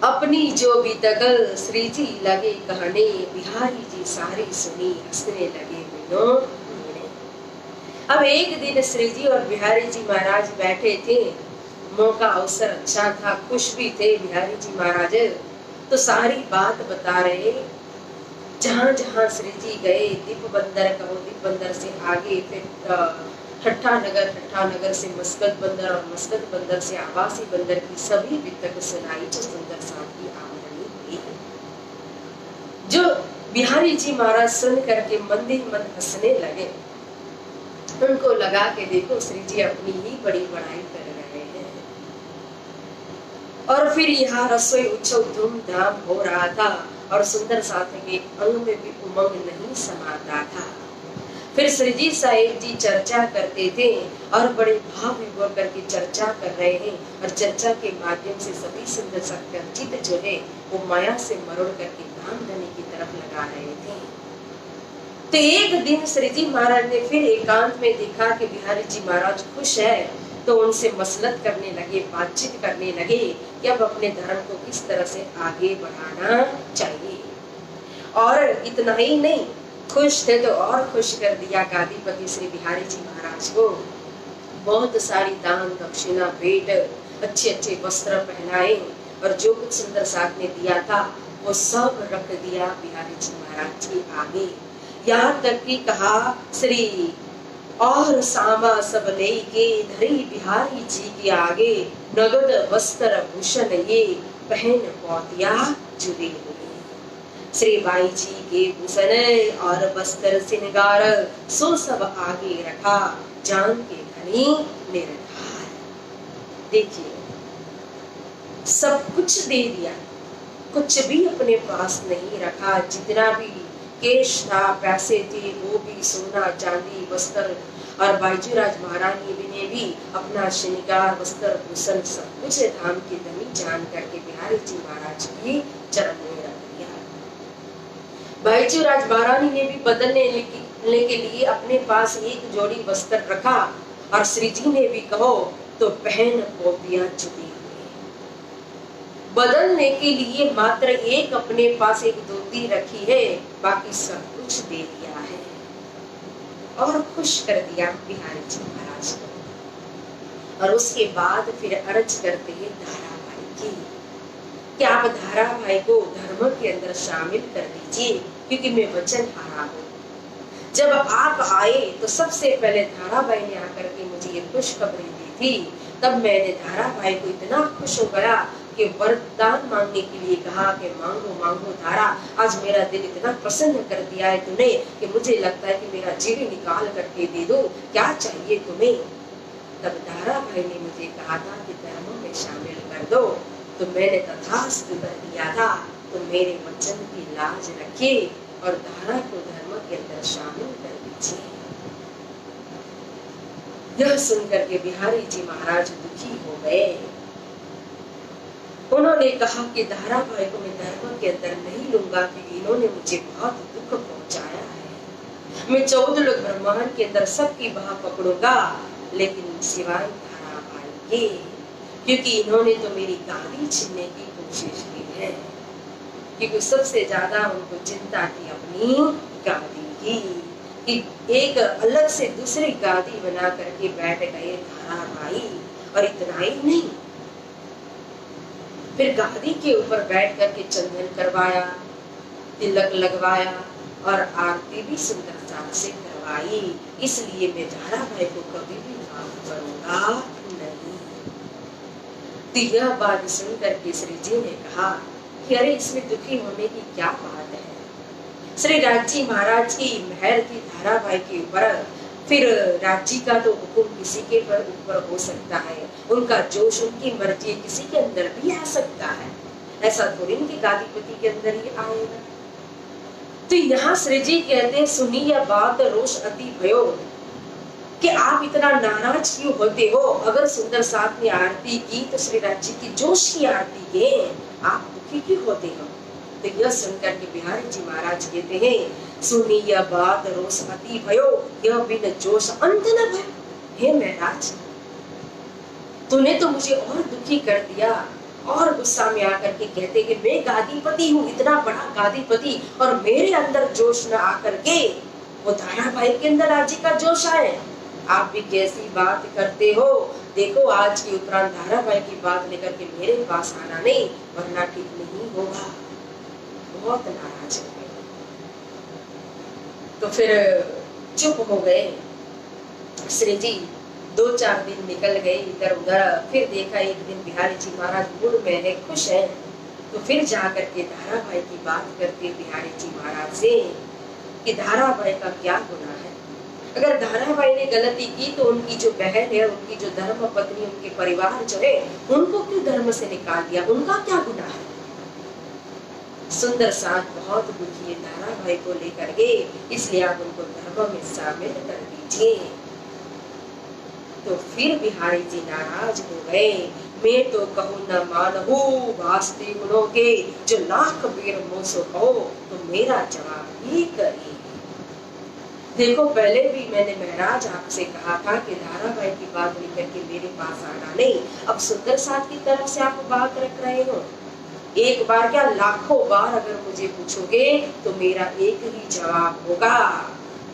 अपनी जो भी तगल श्री जी लगे कहने, बिहारी जी सारी सुनी हंसने लगे बिनो। अब एक दिन श्री जी और बिहारी जी महाराज बैठे थे, मौका अवसर अच्छा था, खुश भी थे बिहारी जी महाराज, तो सारी बात बता रहे। जहां जहां श्री जी गए, दीप बंदर कहो, दीप बंदर से आगे फिर ठट्ठा नगर से मस्कत बंदर और मस्कत बंदर से आवासी बंदर की सभी वितक सुनाई जो सुंदर साथ की आमदनी हुई। जो बिहारी जी महाराज सुन करके मन ही मन हंसने लगे। उनको लगा कि देखो श्री जी अपनी ही बड़ी बड़ाई कर रहे हैं। और फिर यहाँ रसोई उत्सव धूमधाम हो रहा था और सुंदर साथ के अंग में भी उमंग नहीं समाता था। फिर श्री जी साहिब जी चर्चा करते थे और बड़े भाव विभोर करके चर्चा कर रहे हैं, और चर्चा के माध्यम से सभी सुंदर सबका चित जो है वो माया से मरोड़ करके धाम धनी की तरफ लगा रहे थे। तो एक दिन श्री जी महाराज ने फिर एकांत में देखा कि बिहारी जी महाराज खुश है, तो उनसे मसलत करने लगे, बातचीत करने लगे कि अब अपने धर्म को किस तरह से आगे बढ़ाना चाहिए। और इतना ही नहीं, खुश थे तो और खुश कर दिया गादीपति श्री बिहारी जी महाराज को। बहुत सारी दान दक्षिणा भेंट, अच्छे अच्छे वस्त्र पहनाए, और जो कुछ सुंदर साथ ने दिया था वो सब रख दिया बिहारी जी महाराज के आगे। यहाँ तक कि कहा श्री और सामा सब ले के धरी बिहारी जी के आगे, नगद वस्त्र भूषण ये पहन पौतिया जुड़े हुए। श्री बाई जी के भूषण और वस्त्र श्रृंगार सो सब आगे रखा, जान के धनी निर्धार। देखिए, सब कुछ दे दिया, कुछ भी अपने पास नहीं रखा। जितना भी केश था, पैसे थे, वो भी सोना चांदी वस्त्र, और बाईजूराज महारानी ने भी अपना श्रृंगार वस्त्र भूषण सब कुछ धाम की धनी जान करके बिहारी जी महाराज के चरण में रख दिया। बाईजूराज महारानी ने भी बदलने के लिए अपने पास एक जोड़ी वस्त्र रखा, और श्री जी ने भी कहो तो पहन पोतिया जुटी हुई। बदलने के लिए मात्र एक अपने पास एक धोती रखी है, बाकी सब कुछ दे दिया है और खुश कर दिया बिहारी जी महाराज को। और उसके बाद फिर अर्ज करते हैं धारा भाई की कि आप धारा भाई को धर्म के अंदर शामिल कर दीजिए, क्योंकि मैं वचन हारा हूँ। जब आप आए तो सबसे पहले धारा भाई ने आकर के मुझे ये खुशखबरी दी थी, तब मैंने धारा भाई को इतना खुश हो गया कि वरदान मांगने के लिए कहा कि मांगो मांगो धारा, आज मेरा दिल इतना प्रसन्न कर दिया है तूने कि मुझे लगता है कि मेरा जीव निकाल करके दे दो, क्या चाहिए तुम्हें। तब धारा भाई ने मुझे कहा था कि धर्म में शामिल कर दो, तो मैंने तथास्तु कर दिया था। तो मेरे वचन की लाज रखिए और धारा को धर्म के अंदर शामिल कर दीजिए। यह सुनकर के बिहारी जी महाराज दुखी हो गए। उन्होंने कहा कि धारा भाई को मैं धर्म के अंदर नहीं लूंगा, क्योंकि इन्होंने मुझे बहुत दुख पहुंचाया है। मैं 14 लोग ब्रह्मांड के अंदर सबकी बाह पकड़ूंगा, लेकिन सिवाय धारा भाई के, क्योंकि इन्होंने तो मेरी गाली छीनने की कोशिश की है। क्योंकि सबसे ज्यादा उनको चिंता थी अपनी अपनी गादी की, कि एक अलग से दूसरी गादी बना करके बैठ गए धाराभाई। और इतना ही नहीं, फिर गादी के ऊपर बैठ करके चंदन करवाया, तिलक लगवाया और आरती भी सुंदर साथ से करवाई। इसलिए मैं धाराभाई को कभी भी माफ करूंगा नहीं। तो यह बात सुनकर के श्री जी ने कहा कि अरे इसमें दुखी होने की क्या बात है। श्री राजी महाराज की मेहर थी धाराभाई के ऊपर, फिर राजी का तो हुक्म किसी के ऊपर हो सकता है, उनका जोश उनकी मर्जी किसी के अंदर भी आ सकता है, ऐसा थोड़ी इनके गादीपति के अंदर ही आएगा। तो यहाँ श्री जी कहते हैं सुनी यह बात रोष अति भयो, कि आप इतना नाराज क्यों होते हो। अगर सुंदर साथ ने आरती की तो श्री राजी की जोश की आरती है, आप दुखी क्यों होते हो। तो यह सुनकर के बिहारी जी महाराज कहते हैं सुनी यह बात रोष अति भयो, यह बिन जोश अंत न भयो। हे महाराज, तूने तो मुझे और दुखी कर दिया। और गुस्सा में आकर के कहते कि मैं गादीपति हूँ, इतना बड़ा गादीपति, और मेरे अंदर जोश न आकर के वो धाराभाई के अंदर राजी का जोश आए। आप भी कैसी बात करते हो। देखो आज के उपरांत धाराभाई की बात लेकर के मेरे पास आना नहीं, वरना ठीक नहीं होगा। बहुत नाराज हो गए, तो फिर चुप हो गए। श्री जी 2-4 दिन निकल गए इधर उधर। फिर देखा एक दिन बिहारी जी महाराज मूड में है, खुश है, तो फिर जाकर के धाराभाई की बात करते बिहारी जी महाराज से कि धाराभाई का क्या गुनाह है। अगर धाराभाई ने गलती की तो उनकी जो बहन है, उनकी जो धर्म पत्नी, उनके परिवार जो है, उनको क्यों धर्म से निकाल दिया, उनका क्या गुनाह है। सुंदर साथ बहुत दुखी है धाराभाई को लेकर के, इसलिए आप उनको धर्म में शामिल कर दीजिए। तो फिर बिहारी जी नाराज हो गए। मैं तो कहूँ न मानहु वास्ते गुणों के, जो लाख बेर मुँह सो कहो तो मेरा जवाब एक ही। देखो पहले भी मैंने महाराज आपसे कहा था कि धाराभाई की बात लेकर के मेरे पास आना नहीं। अब सुंदर साथ की तरफ से आप बात रख रहे हो। एक बार क्या लाखों बार अगर मुझे पूछोगे तो मेरा एक ही जवाब होगा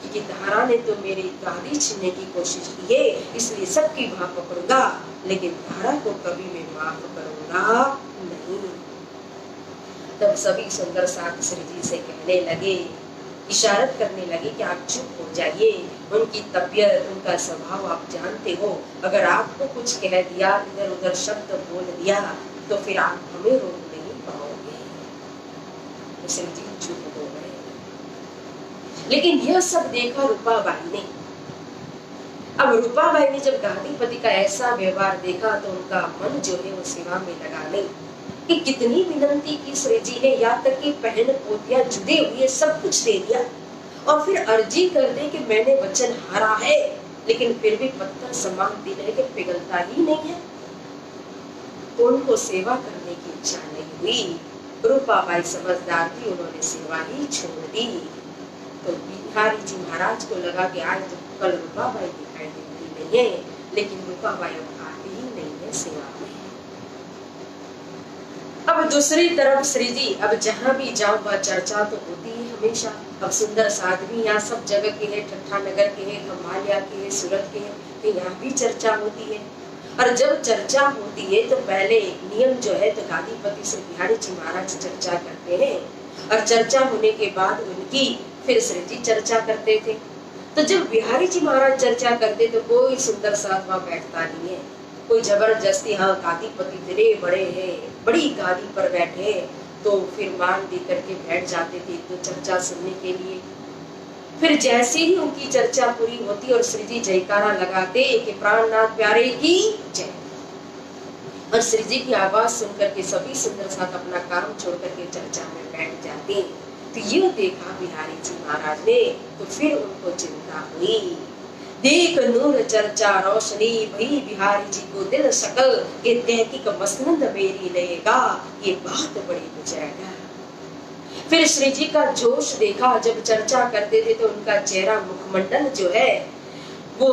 कि धारा ने तो मेरी गादी छीनने की कोशिश की है, इसलिए सबकी माफ करूंगा, लेकिन धारा को कभी मैं माफ करूंगा नहीं। तब सभी सुंदर साथ श्री जी से कहने लगे, इशारत करने लगे कि आप चुप हो जाइए। उनकी तबीयत, उनका स्वभाव आप जानते हो। अगर आपको कुछ कह दिया, इधर उधर शब्द बोल दिया, तो फिर आप हमें रोक नहीं पाओगे। तो श्री जी चुप हो गए। लेकिन यह सब देखा रूपाबाई ने। अब रूपाबाई ने जब गादीपति का ऐसा व्यवहार देखा तो उनका मन जो है वो सेवा में लगा नहीं। कि कितनी विनती की श्री जी ने, यहाँ तक कि बहन पोतिया जुड़े हुए सब कुछ दे दिया, और फिर अर्जी कर दे कि मैंने वचन हारा है, लेकिन फिर भी पत्थर समान दिल है कि पिघलता ही नहीं है। तो उनको सेवा करने की इच्छा नहीं हुई। रूपाबाई समझदार थी, उन्होंने सेवा ही छोड़ दी। तो बिहारी जी महाराज को लगा कि आज तो कल रूपाबाई दिखाई देती नहीं है, लेकिन रूपाबाई अब आती ही नहीं है सेवा में। अब दूसरी तरफ श्री जी, अब जहाँ भी जाओ वह चर्चा तो होती है हमेशा। अब सुंदर साथ भी यहाँ सब जगह के है, ठट्ठा नगर के है, खम्भालिया के है, सूरत के है, तो यहाँ भी चर्चा होती है। और जब चर्चा होती है तो पहले नियम जो है तो गादीपति श्री बिहारी जी महाराज चर्चा करते हैं, और चर्चा होने के बाद उनकी फिर श्री जी चर्चा करते थे। तो जब बिहारी जी महाराज चर्चा करते तो कोई सुंदर साथ वहाँ बैठता नहीं है। कोई जबरदस्ती, हाँ गादीपति तेरे बड़े हैं, बड़ी गादी पर बैठे, तो फिर मान दे करके बैठ जाते थे तो चर्चा सुनने के लिए। फिर जैसे ही उनकी चर्चा पूरी होती और श्री जी जयकारा लगाते कि प्राणनाथ प्यारे की जय, और श्री जी की आवाज सुनकर के सभी सुंदर साथ अपना काम छोड़ करके चर्चा में बैठ जाते। तो ये देखा बिहारी जी महाराज ने, तो फिर उनको चिंता हुई। देख नूर चर्चा रोशनी भई बिहारी जी को दिल सकल के तहकीक मसनद मेरी लेगा, ये बात बड़ी बुझेगा। फिर श्री जी का जोश देखा, जब चर्चा करते थे तो उनका चेहरा मुखमंडल जो है वो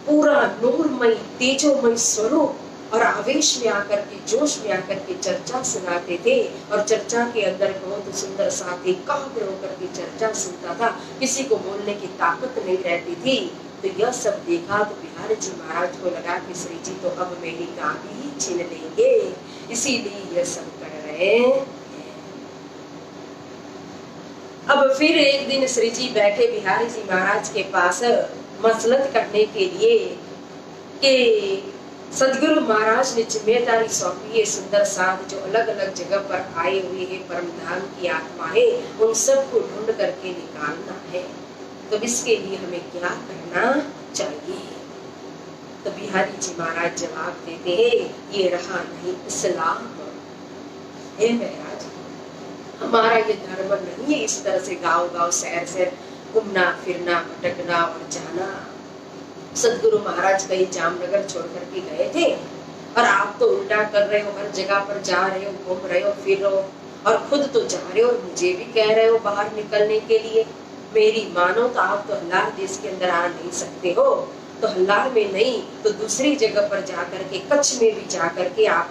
पूरा नूरमय तेजोमय स्वरूप और आवेश में आकर के, जोश में आकर के चर्चा सुनाते थे। और चर्चा के अंदर बहुत सुंदर साथ एकाग्र होकर के चर्चा सुनता था, किसी को बोलने की ताकत नहीं रहती थी। तो यह सब देखा तो बिहारी जी महाराज को लगा कि श्री जी तो अब मेरी गादी ही छीन लेंगे, इसीलिए यह सब कर रहे हैं। अब फिर एक दिन श्री जी बैठे बिहारी जी महाराज के पास मसलत करने के लिए कि सदगुरु महाराज ने जिम्मेदारी सौंपी है, सुंदर साथ जो अलग अलग जगह पर आए हुए हैं परम धाम की आत्माएं, उन सबको ढूंढ करके निकालना है। तो इसके लिए हमें क्या करना चाहिए? तो बिहारी जी महाराज जवाब देते हैं, ये रहा नहीं इस्लाम। हे महाराज, हमारा ये धर्म नहीं है इस तरह से गांव गांव शहर शहर घूमना फिरना भटकना और जाना। सदगुरु महाराज कहीं जामनगर छोड़ करके गए थे और आप तो उल्टा कर रहे हो, हर जगह पर जा रहे हो, घूम रहे हो, फिर रहे हो और खुद तो जा रहे हो और मुझे भी कह रहे हो बाहर निकलने के लिए। मेरी मानो तो आप तो अल्लाह देश के अंदर आ नहीं सकते हो, तो अल्लाह में नहीं तो दूसरी जगह पर जाकर के, कच्छ में भी जाकर के आप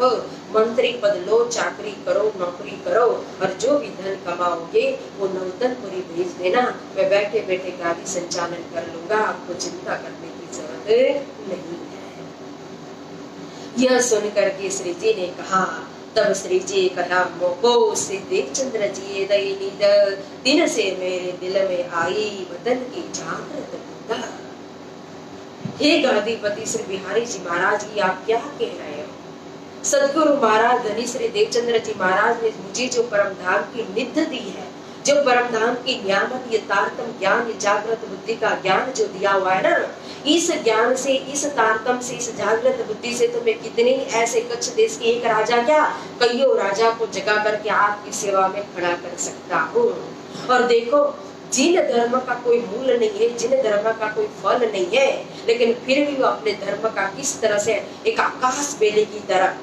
मंत्री पद लो, चाकरी करो, नौकरी करो और जो भी धन कमाओगे वो नौतनपुरी भेज देना, मैं बैठे बैठे गाड़ी संचालन कर लूंगा, आपको चिंता करने की जरूरत नहीं है। यह सुनकर के श्री जी ने कहा, तब श्री जी कहा, मोको से देव चंद्र जी दई नींद, दिन से मेरे दिल में आई वतन की जागृत बूंदा। हे गादीपति श्री बिहारी जी महाराज जी, आप क्या कह रहे हो? सदगुरु महाराज धनी श्री देवचंद्र जी महाराज ने मुझे जो परम धाम की निध दी है, जो परम धाम की नियामत, ये तारतम ज्ञान, ये जागृत बुद्धि का ज्ञान जो दिया हुआ है ना, इस ज्ञान से, इस तारतम से, इस जागृत बुद्धि से तो मैं कितने ऐसे कच्छ देश के एक राजा क्या कईयों राजा को जगा करके आपकी सेवा में खड़ा कर सकता हूँ। और देखो, जिन धर्म का कोई मूल नहीं है, जिन धर्म का कोई फल नहीं है, लेकिन फिर भी वो अपने धर्म का किस तरह से एक आकाश बेली की तरह,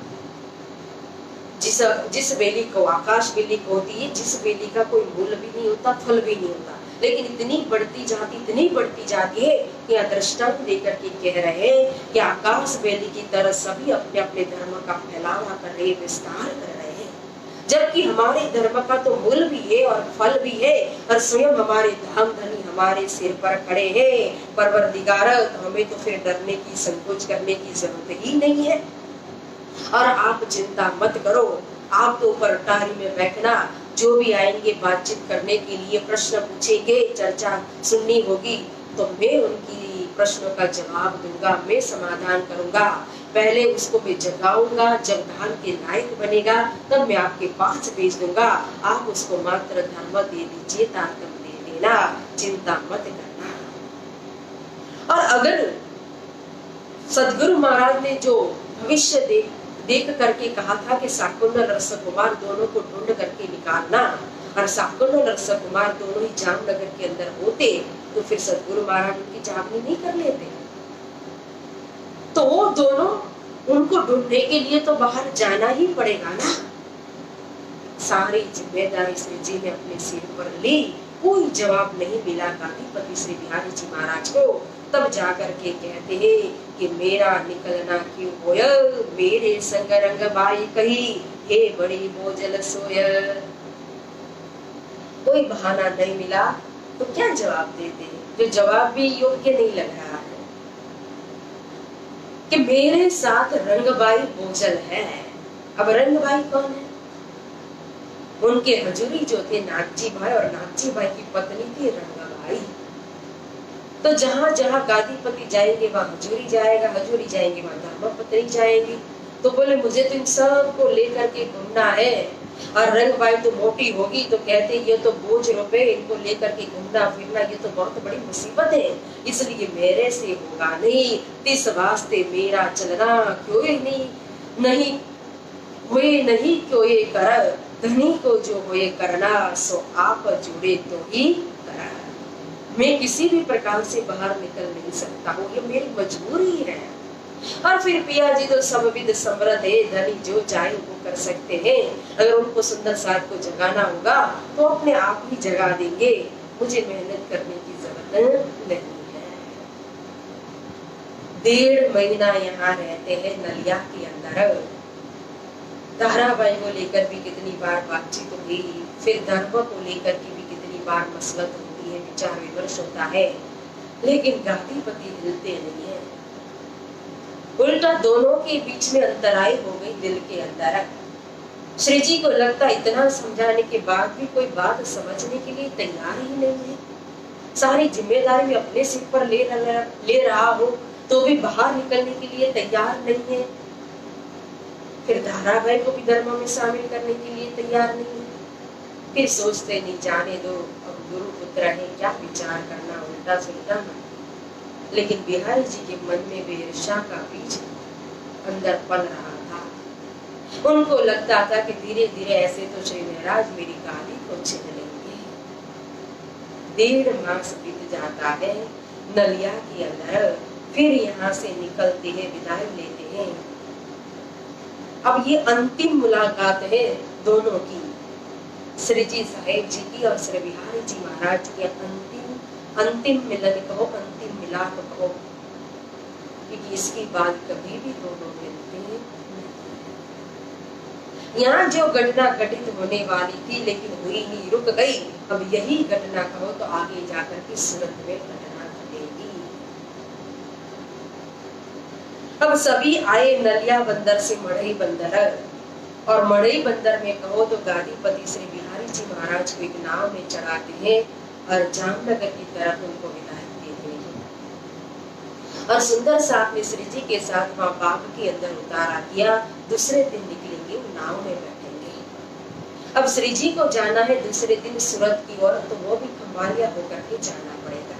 जिस बेली को आकाश बेली को होती है, जिस बेली का कोई मूल भी नहीं होता, फल भी नहीं होता, लेकिन इतनी बढ़ती जाती है कि दृष्टांत देकर के कह रहे हैं कि आकाश बेली की तरह सभी अपने अपने धर्म का फैलावा कर रहे, विस्तार कर रहे हैं। जबकि हमारे धर्म का तो मूल भी है और फल भी है, और स्वयं हमारे धाम धनी हमारे सिर पर खड़े हैं परवरदिगार, तो हमें तो फिर डरने की, संकोच करने की जरूरत ही नहीं है। और आप चिंता मत करो, आप तो ऊपर टारी में बैठना, जो भी आएंगे बातचीत करने के लिए, प्रश्न पूछेंगे, चर्चा सुननी होगी, तो मैं उनकी प्रश्नों का जवाब दूंगा, मैं समाधान करूंगा। पहले उसको मैं जगाऊंगा, जब धाम के लायक बनेगा तब मैं आपके पास भेज दूंगा, आप उसको मात्र धर्म दे दीजिए, तारतम दे देना, चिंता मत करना। और अगर सदगुरु महाराज ने जो भविष्य देख करके कहा था कि शाकुंतल और रसकुमार दोनों को ढूंढ करके निकालना, और शाकुंतल और रसकुमार दोनों ही जामनगर के अंदर होते, तो फिर सदगुरु महाराज उनकी जागनी नहीं कर लेते। तो वो दोनों, उनको ढूंढने के लिए तो बाहर जाना ही पड़ेगा ना। सारी जिम्मेदारी श्री जी ने अपने सिर पर ली, कोई जवाब नहीं मिला गादीपति श्री बिहारी जी महाराज को। तब जाकर के कहते हैं कि मेरा निकलना क्यों होया, मेरे संग रंग बाई कही, हे बड़ी बोझल सोय। कोई बहाना नहीं मिला तो क्या जवाब देते हैं, जो जवाब भी योग्य नहीं लग रहा है कि मेरे साथ रंगबाई बोझल है। अब रंगबाई कौन है? उनके हजूरी जो थे नागजी भाई, और नागजी भाई की पत्नी थी रंगबाई। तो जहां जहां गादीपति जाएंगे वहां हजूरी जाएगा, हजूरी जाएंगे वहां धर्मपत्नी जाएंगी। तो बोले मुझे तो इन सबको लेकर के घूमना है, और रंगबाई तो मोटी होगी तो कहते ये तो बोझ रुपए, इनको लेकर के घूमना फिरना ये तो बहुत बड़ी मुसीबत है, इसलिए मेरे से होगा नहीं, इस वास्ते मेरा चलना क्यों नहीं हुए नहीं क्यों ये कर, धनी को जो हुए करना, सो आप जुड़े तो ही करा। मैं किसी भी प्रकार से बाहर निकल नहीं सकता हूँ, ये मेरी मजबूरी है। और फिर पिया जी तो समविद समृद्ध है, धनी जो चाहे वो कर सकते हैं। अगर उनको सुंदर साथ को जगाना होगा तो अपने आप ही जगा देंगे, मुझे मेहनत करने की जरूरत नहीं है। 1.5 महीना यहाँ रहते हैं नलिया के अंदर। ताराबाई को लेकर भी कितनी बार बातचीत हुई, फिर धर्म को लेकर के भी कितनी बार मसलत होती है, विचार विमर्श होता है, लेकिन गादीपति हिलते नहीं है। उल्टा दोनों के बीच में अंतराय हो गई दिल के अंदर। श्री जी को लगता इतना समझाने के बाद भी कोई बात समझने के लिए तैयार ही नहीं है। सारी जिम्मेदारी अपने सिर पर ले रहा हो तो भी बाहर निकलने के लिए तैयार नहीं है। फिर धाराबाई को भी धर्म में शामिल करने के लिए तैयार नहीं है। फिर सोचते नहीं, जाने दो, अब गुरु पुत्र है, क्या विचार करना, उल्टा सुलटा। लेकिन बिहारी जी के मन में भी ईर्ष्या का बीज अंदर पल रहा था। उनको लगता था कि धीरे धीरे ऐसे तो श्री महाराज मेरी गाली को छीन लेंगे। 1.5 मास बीत जाता है नलिया के अंदर। फिर यहाँ से निकलते हैं, विदाई लेते हैं। अब ये अंतिम मुलाकात है दोनों की, श्री जी साहेब जी की और श्री बिहारी जी महाराज के अंतिम मिलन कहो, अंतिम मिलाप कहो, क्योंकि इसके बाद कभी भी दोनों मिलते नहीं। यहाँ जो घटना घटित होने वाली थी लेकिन हुई नहीं, रुक गई। अब यही घटना कहो तो आगे जाकर के सूरत में घटना घटेगी। अब सभी आए नलिया बंदर से मढ़ई बंदर, और मढ़ई बंदर में कहो तो गादीपति श्री बिहारी जी महाराज को एक नाव में चढ़ाते हैं और जामनगर की तरफ उनको विदाई देते हैं। और सुंदर साहब ने श्री जी के साथ वहां बाग के अंदर उतारा किया। दूसरे दिन निकलेंगे, नाव में बैठेंगे। अब श्री जी को जाना है दूसरे दिन सूरत की ओर, तो वो भी खम्भालिया होकर के जाना पड़ेगा।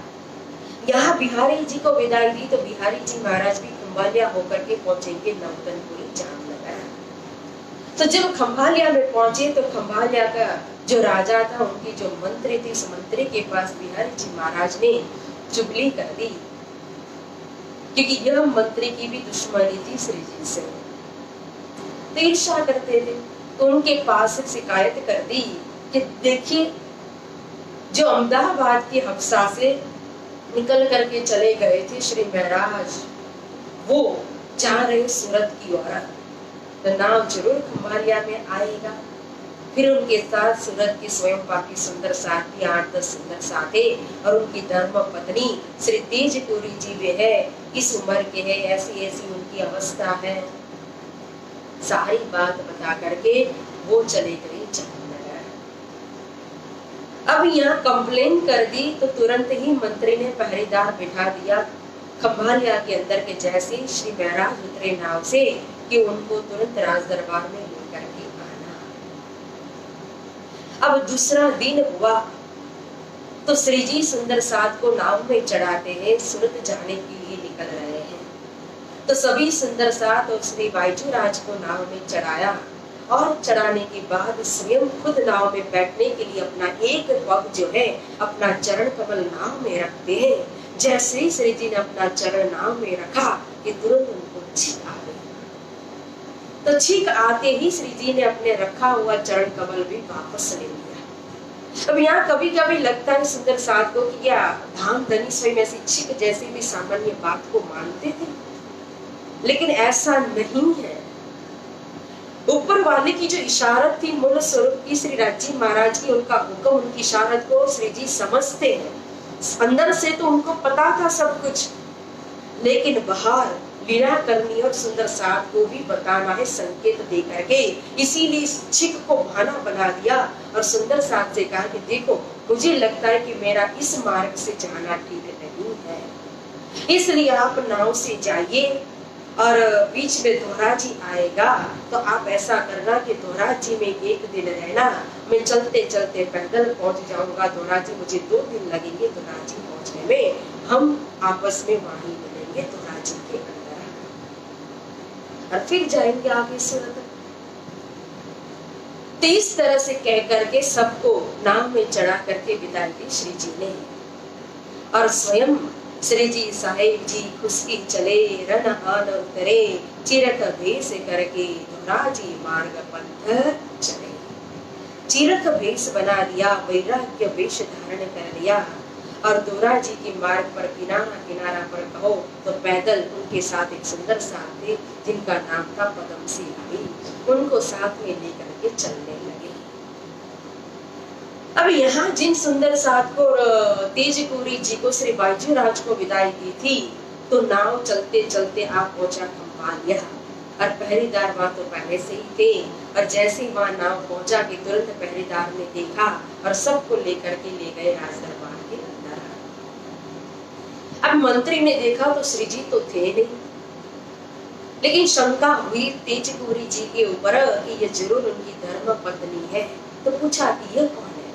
यहाँ बिहारी जी को विदाई दी तो बिहारी जी महाराज भी खम्भालिया होकर के पहुंचेंगे नवतनपुरी जामनगर। तो जब खम्भालिया में पहुंचे तो खम्भालिया का जो राजा था, उनकी जो मंत्री थी, उस मंत्री के पास बिहारी जी महाराज ने चुगली कर दी, क्योंकि यह मंत्री की भी दुश्मनी थी श्री जी से, तो ईर्ष्या करते थे। तो उनके पास शिकायत कर दी कि देखिए, जो अहमदाबाद की हफ्सा से निकल करके चले गए थे श्री महाराज, वो जा रहे सूरत की ओर, तो नाव जरूर खम्भालिया में आएगा। फिर उनके साथ सूरत की स्वयं पाकी सुंदर साथी 8-10 सुंदर साथे और उनकी धर्म पत्नी श्री तेजपुरी जी भी है, इस उम्र के है, ऐसी ऐसी उनकी अवस्था है। सारी बात बता करके वो चले गए जामनगर। अब यहाँ कंप्लेन कर दी तो तुरंत ही मंत्री ने पहरेदार बिठा दिया खम्भालिया के अंदर के, जैसे श्री महाराज उतरे नाव से कि उनको तुरंत राज दरबार में लेकर के आना। अब दूसरा दिन हुआ तो श्री जी सुंदर साथ को नाव में चढ़ाते हैं, सूरत जाने के लिए निकल रहे हैं। तो सभी सुंदर साथ और श्री बाईजू राज को नाव में चढ़ाया, और चढ़ाने के बाद स्वयं खुद नाव में बैठने के लिए अपना एक पग जो है, अपना चरण कमल नाव में रखते हैं। जैसे ही श्री जी ने अपना चरण नाव में रखा कि तुरंत उनको छींक आ गई। तो छींक आते ही श्री जी ने अपने रखा हुआ चरण कमल भी वापस ले लिया। अब यहाँ कभी कभी लगता है सुंदर साथ को कि क्या धाम धनी स्वयं ऐसी छींक जैसी भी सामान्य बात को मानते थे, लेकिन ऐसा नहीं है। ऊपर वाले की जो इशारत थी मूल स्वरूप की श्री राजी महाराज की, उनका हुक्म, उनकी इशारत को श्री जी समझते हैं। अंदर से तो उनको पता था सब कुछ, लेकिन बाहर लीला करनी और सुंदर साथ को भी बताना है संकेत दे करके, इसीलिए इस छिक को बहाना बना दिया और सुंदर साथ से कहा कि देखो, मुझे लगता है कि मेरा इस मार्ग से जाना ठीक नहीं है, इसलिए आप नाव से जाइए और बीच में दोहरा जी आएगा तो आप ऐसा करना कि दोहरा जी में एक दिन रहना, मैं चलते चलते पैदल पहुंच जाऊंगा दोहरा जी, मुझे 2 दिन लगेंगे दोहरा जी पहुंचने में, हम आपस में वहीं मिलेंगे दोहरा जी के अंदर और फिर जाएंगे आगे सूरत। तो इस तरह से कह करके सबको नाव में चढ़ा करके विदाई दी श्री जी ने, और स्वयं श्री जी साहेब जी खुशकी चले, रन आन उतरे, चिरक भेष करके दोहरा जी मार्ग पंथ चले। चिरक भेष बना लिया, वैराग्य वेश धारण कर लिया और दोहरा जी के मार्ग पर किनारा किनारा पर कहो तो पैदल उनके साथ एक सुंदर साथ थे जिनका नाम था पद्म सिंह। उनको साथ में लेकर के चलने लगे। अब यहाँ जिन सुंदर साथ को तेजपुरी जी को श्री बाईजूराज को विदाई दी थी, तो नाव चलते चलते आ पहुंचा खम्पालिया। और पहरेदार वहां तो पहले से ही थे, और जैसे ही वहां नाव पहुंचा कि तुरंत पहरेदार ने देखा और सबको लेकर के ले गए राजदरबार के अंदर। अब मंत्री ने देखा तो श्री जी तो थे नहीं, लेकिन शंका हुई तेजपुरी जी के ऊपर कि ये जरूर उनकी धर्म पत्नी है। तो पूछा कि यह कौन है?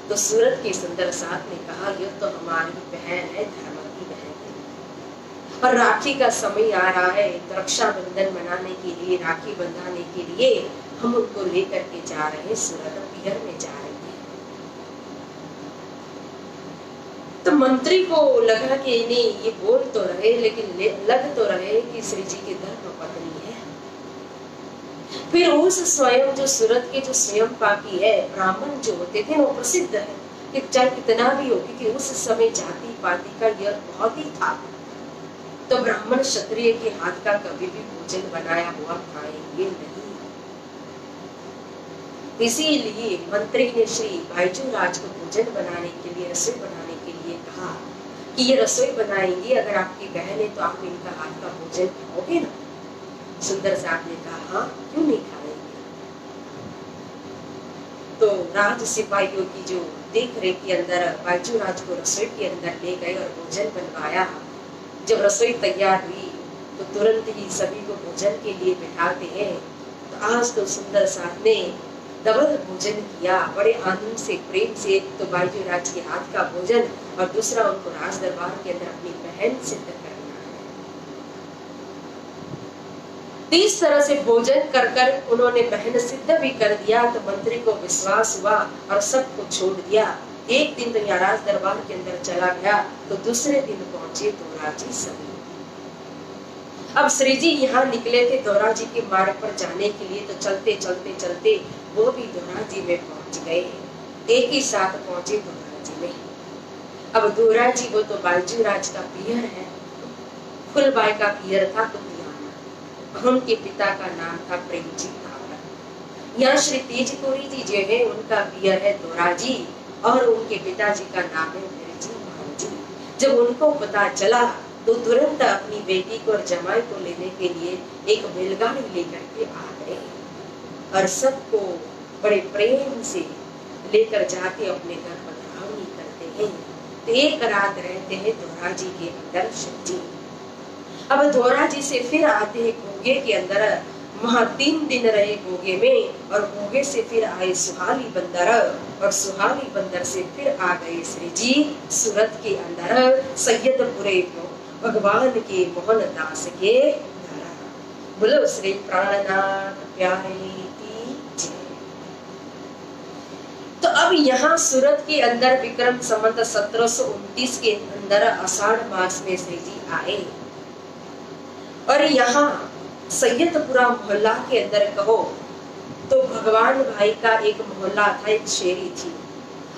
तो सूरत के सुंदर साथ ने कहा, यह तो हमारी बहन है, धर्म की बहन है, और राखी का समय आ रहा है, तो रक्षाबंधन मनाने के लिए, राखी बंधाने के लिए हम उनको लेकर के जा रहे हैं, सूरत पियर में जा रहे हैं। तो मंत्री को लगा कि नहीं, ये बोल तो रहे लेकिन लग तो रहे कि श्री जी की धर्म पत्नी है। फिर उस स्वयं जो सूरत के जो स्वयं पाकी है, ब्राह्मण जो होते थे वो प्रसिद्ध है कि चाहे कितना भी हो, क्योंकि उस समय जाति पाति का यह बहुत ही था। तो ब्राह्मण क्षत्रिय के हाथ का कभी भी भोजन बनाया हुआ खाएंगे नहीं। इसीलिए मंत्री ने श्री बाईजूराज को भोजन बनाने के लिए, रसोई बनाने के लिए कहा कि ये रसोई बनाएंगी, अगर आपकी बहन है तो आप इनका हाथ का भोजन खाओगे ना? सुंदर साहब ने कहा, हाँ क्यों नहीं खाएंगे। तो राज सिपाहियों की जो देख रेख के अंदर बाईजूराज को रसोई के अंदर ले गए और भोजन बनवाया। जब रसोई तैयार हुई तो तुरंत ही सभी को भोजन के लिए बिठाते हैं। तो आज तो सुंदर साहब ने डबल भोजन किया, बड़े आनंद से, प्रेम से। एक तो बाईजूराज के हाथ का भोजन और दूसरा उनको राज दरबार के अंदर अपनी बहन सिद्ध करना है। इस तरह से भोजन कर कर उन्होंने बहन सिद्ध भी कर दिया। तो मंत्री को विश्वास हुआ और सबको छोड़ दिया। एक दिन तो यहाँ राज दरबार के अंदर चला गया, तो दूसरे दिन पहुंचे दोराजी सभी। अब श्री जी यहाँ निकले थे दोरा जी के मार्ग पर जाने के लिए। तो चलते चलते चलते वो भी दोरा जी में पहुंच गए। एक ही साथ पहुंचे दोरा जी में। अब दोरा जी वो तो बाईजूराज का पियर है, फुलबाई का पियर था कुतियाना। उनके पिता का नाम था प्रेमजी थावर। यहाँ श्री तेजपुरी जी जो है उनका पियर है दोरा जी, और उनके पिताजी का नाम है मिर्जी भांजी। जब उनको पता चला तो तुरंत अपनी बेटी को और जमाई को लेने के लिए एक बैलगाड़ी लेकर के आ गए, और सबको बड़े प्रेम से लेकर जाके अपने घर पधरावनी करते हैं। तो एक रात रहते हैं दोरा जी के अंदर शिव जी। अब दोरा जी से फिर आते हैं गोगे के अंदर। वहां 3 दिन रहे गोगे में, और गोगे से फिर आए सुहाली बंदर, और सुहाली बंदर से फिर आ गए श्री जी सूरत के अंदर सैयदपुरे भगवान के मोहन दास के घर। बोलो श्री प्राणनाथ प्यारे की जय। तो अब यहाँ सूरत के अंदर विक्रम संवत 1729 के अंदर आषाढ़ मास में श्री जी आए, और यहाँ सैयदपुरा मोहल्ला के अंदर कहो तो भगवान भाई का एक मोहल्ला था, एक शेरी थी,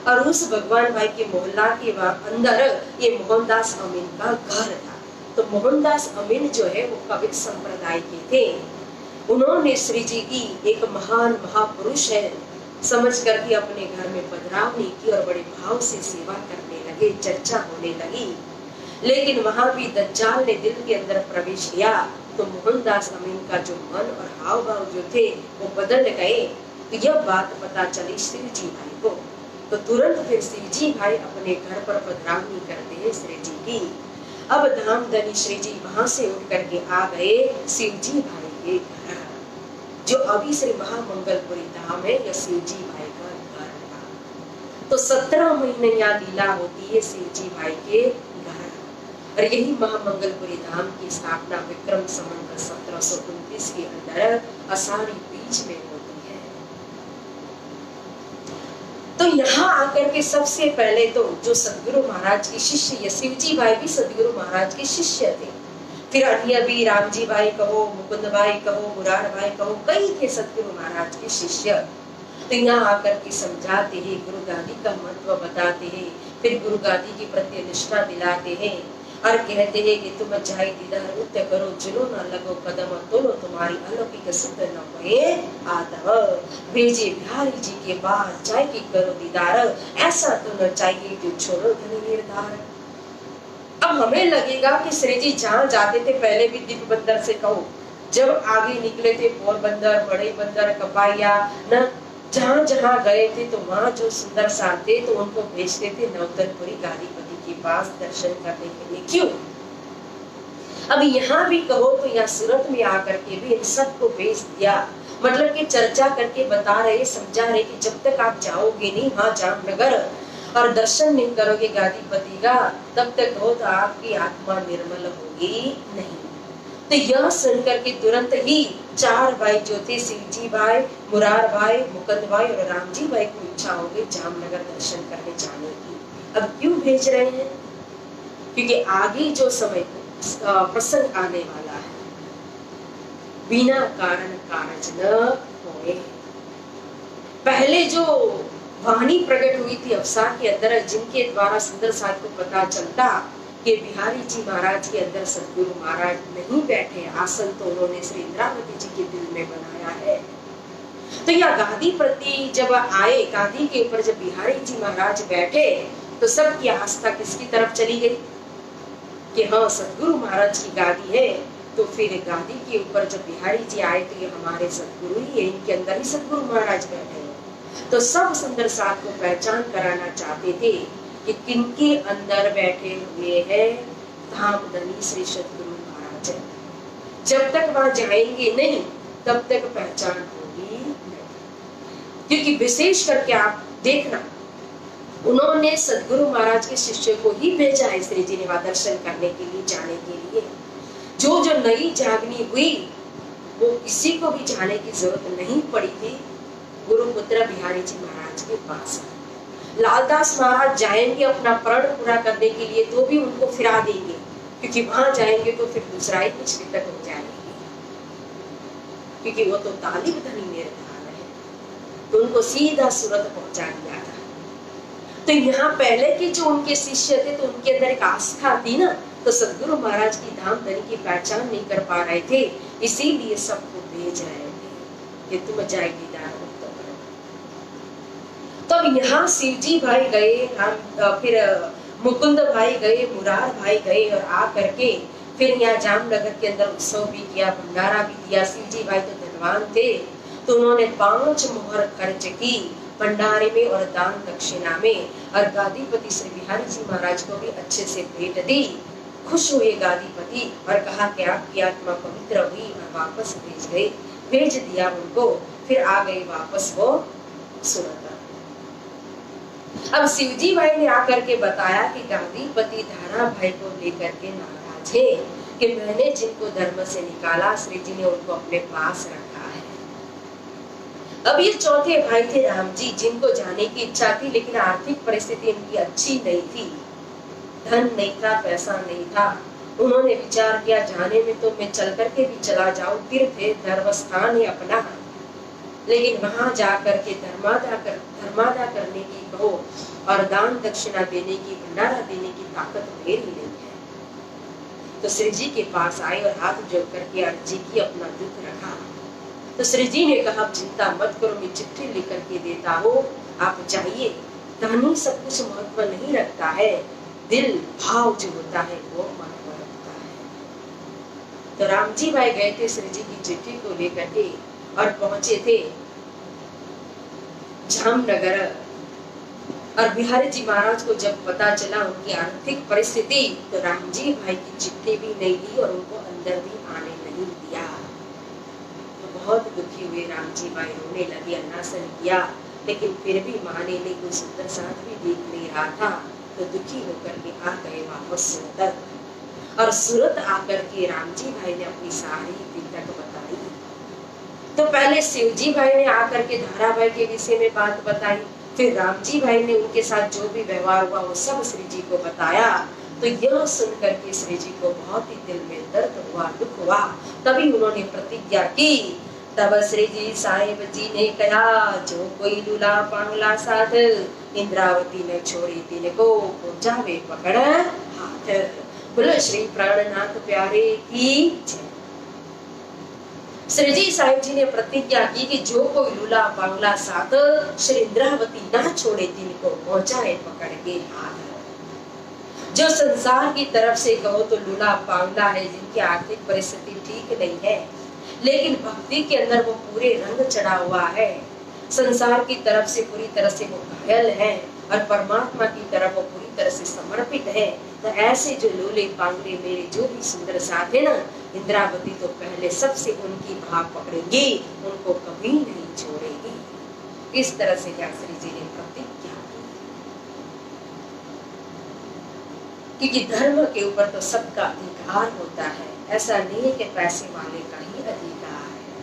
और उस भगवान भाई के मोहल्ला के अंदर ये मोहनदास अमीन का घर था। तो मोहनदास अमीन जो है वो कबीर संप्रदाय के थे। उन्होंने श्री जी की एक महान महापुरुष है समझ करके अपने घर में पधरावनी की, और बड़े भाव से सेवा करने लगे, चर्चा होने लगी। लेकिन वहां भी दज्जाल ने दिल के अंदर प्रवेश किया। तो मोहनदास अमीन का जो मन और हाव भाव जो थे वो बदल गए। तो यह बात पता चली शिव जी भाई को। तो तुरंत फिर शिव जी भाई अपने घर पर पधरावनी करते हैं श्री जी की। अब धामधनी श्री जी वहां से उठ करके आ गए शिव जी भाई के घर, जो अभी श्री महामंगलपुरी धाम है, या शिव जी भाई का घर था। तो 17 महीने यहाँ लीला होती है शिव जी भाई के घर, और यही महामंगलपुरी धाम की स्थापना विक्रम संवत 1729 के अंदर आषाढ़ी बीज में होती है। तो यहाँ आकर के सबसे पहले तो जो सदगुरु महाराज के शिष्य, ये शिवजी भाई भी सदगुरु महाराज के शिष्य थे। फिर अन्य भी रामजी भाई कहो, मुकुंद भाई कहो, मुरार भाई कहो, कई थे सदगुरु महाराज के शिष्य। तो यहाँ आकर के समझाते हैं, गुरु गादी का महत्व बताते हैं, फिर गुरु गादी की प्रति निष्ठा दिलाते हैं। और कहते हैं कि तुम जाय दीदार नृत्य करो, चलो न लगो कदम, तोलो तुम्हारी अलौकिक सिद्ध न होए आदव। भेजे बिहारी जी के पास जाय की करो दीदार, ऐसा तो न चाहिए जो छोड़ो धनी निर्धार। अब हमें लगेगा कि श्री जी जहाँ जाते थे पहले भी दीप बंदर से कहो, जब आगे निकले थे पोरबंदर, बड़े बंदर, कपाया न, जहाँ जहाँ गए थे तो वहाँ जो सुंदर साथ थे तो उनको भेजते थे नौतनपुरी गादीपति के पास दर्शन करने के लिए। क्यों? अब यहाँ भी कहो तो यहाँ सूरत में आकर के भी इन सबको भेज दिया, मतलब कि चर्चा करके बता रहे, समझा रहे कि जब तक आप जाओगे नहीं वहाँ जामनगर और दर्शन नहीं करोगे गादीपति का, तब तक हो तो आपकी आत्मा निर्मल होगी नहीं। तो यह सुनकर के तुरंत ही चार भाई जो थे, शिवजी भाई, मुरार भाई, मुकुंद भाई और रामजी भाई को इच्छा हो गई जामनगर दर्शन करने जाने की। अब क्यों भेज रहे हैं? क्योंकि आगे जो समय प्रसंग आने वाला है, बिना कारण कारज न होए। पहले जो वाणी प्रकट हुई थी अवसार के अंदर, जिनके द्वारा सुंदर साथ को पता चलता कि बिहारी जी महाराज के अंदर सदगुरु महाराज नहीं बैठे, आसन तो उन्होंने श्री इंद्रावती जी के दिल में बनाया है। तो यह गादी प्रति जब आए, गादी के ऊपर जब बिहारी जी महाराज बैठे तो सबकी आस्था किसकी तरफ चली गई कि हाँ सदगुरु महाराज की गादी है। तो फिर गादी के ऊपर जब बिहारी जी आए तो ये हमारे सदगुरु ही है, इनके अंदर ही सदगुरु महाराज बैठे हैं। तो सब सुंदर साथ को पहचान कराना चाहते थे कि किनके अंदर बैठे हुए हैं धामधनी श्री सदगुरु महाराज है। जब तक वहां जाएंगे नहीं तब तक पहचान होगी नहीं। क्योंकि विशेष करके आप देखना, उन्होंने सदगुरु महाराज के शिष्य को ही भेजा है श्री जी ने वहां दर्शन करने के लिए, जाने के लिए। जो जो नई जागनी हुई वो किसी को भी जाने की जरूरत नहीं पड़ी थी गुरुपुत्र बिहारी जी महाराज के पास। लालदास महाराज जाएंगे अपना प्रण पूरा करने के लिए तो भी उनको फिरा देंगे, क्योंकि वहां जाएंगे तो फिर दूसरा ही कुछ दिक्कत हो जाएगी, क्योंकि वो तो तालिब धनी निर्धार है, तो उनको सीधा सूरत पहुंचा दिया था। तो यहाँ पहले के जो उनके शिष्य थे तो उनके अंदर एक आस्था थी ना, तो सदगुरु महाराज की धामधनी की पहचान नहीं कर पा रहे थे, इसीलिए सबको भेज रहे थे कि तुम जाएगी दार। तो अब यहाँ शिवजी भाई गए, फिर मुकुंद भाई गए, मुरार भाई गए और आ करके फिर यहाँ जामनगर के अंदर उत्सव भी किया, भंडारा भी दिया। शिवजी भाई तो धनवान थे, तो उन्होंने 5 मोहर खर्च की भंडारे में और दान दक्षिणा में, और गादीपति श्री बिहारी जी महाराज को भी अच्छे से भेंट दी। खुश हुए गादीपति और कहा कि आपकी आत्मा पवित्र हुई, और वापस भेज दिया उनको। फिर आ गए वापस वो सूरत। अब शिवजी भाई ने आकर के बताया कि गादीपति धारा भाई को लेकर के नाराज है कि मैंने जिनको धर्म से निकाला श्री जी ने उनको अपने पास रखा है। अब ये चौथे भाई थे राम जी, जिनको जाने की इच्छा थी, लेकिन आर्थिक परिस्थिति इनकी अच्छी नहीं थी, धन नहीं था, पैसा नहीं था। उन्होंने विचार किया जाने में तो मैं चल करके भी चला जाऊं, तीर्थ है, धर्म स्थान है अपना, लेकिन वहां जाकर के धर्मादा करने की कहो और दान दक्षिणा देने की, भंडारा देने की ताकत मेरी नहीं है। तो श्री जी के पास आए और हाथ जोड़ करके अर्जी की, अपना दुख रखा। तो श्री जी ने कहा चिंता मत करो, मैं चिट्ठी लिख करके देता हूँ, आप जाइए। धनी सब कुछ महत्व नहीं रखता है, दिल भाव जो होता है वो महत्व रखता है। तो राम जी भाई गए थे श्री जी की चिट्ठी को लेकर के और पहुंचे थे जामनगर। और बिहारी जी महाराज को जब पता चला उनकी आर्थिक परिस्थिति, तो राम जी भाई की चिट्ठी भी नहीं ली और उनको अंदर भी आने नहीं दिया। तो बहुत दुखी हुए राम जी भाई, रोने लगे, अन्नासन किया, लेकिन फिर भी माने नहीं, कोई सुंदर साथ भी देख नहीं रहा था। तो दुखी होकर के आ गए वापस सूरत। और सूरत आकर के राम जी भाई ने अपनी सारी दिक्कत बताई। तो पहले शिवजी भाई ने आकर के धारा भाई के विषय में बात बताई, फिर राम जी भाई ने उनके साथ जो भी व्यवहार हुआ वो सब श्री जी को बताया। तो यह सुनकर के श्री जी को बहुत ही दिल में दर्द हुआ, दुख हुआ। तभी उन्होंने प्रतिज्ञा की। तब श्री जी साहिब जी ने कहा, जो कोई लूला पांगला साध, इंद्रावती ने छोड़ी तिनको, जावे पकड़ हाथ। बोलो श्री प्राणनाथ प्यारे की जय। श्री जी साहिब जी ने प्रतिज्ञा की कि जो कोई लूला बांग्ला साथ श्री इंद्रावती ना छोड़े तिनको पहुंचाए पकड़ के हाथ। जो संसार की तरफ से कहो तो लूला बांग्ला है, जिनकी आर्थिक परिस्थिति ठीक नहीं है, लेकिन भक्ति के अंदर वो पूरे रंग चढ़ा हुआ है, संसार की तरफ से पूरी तरह से वो घायल है और परमात्मा की तरफ वो पूरी तरह से समर्पित है, तो ऐसे जो लोले पांगले मेरे जो भी सुंदर साथ है ना, इंद्रावती तो पहले सबसे उनकी भाग पकड़ेंगी, उनको कभी नहीं छोड़ेगी। इस तरह से श्री जी ने प्रतिज्ञा की, क्योंकि धर्म के ऊपर तो सबका अधिकार होता है, ऐसा नहीं है कि पैसे वाले का ही अधिकार है।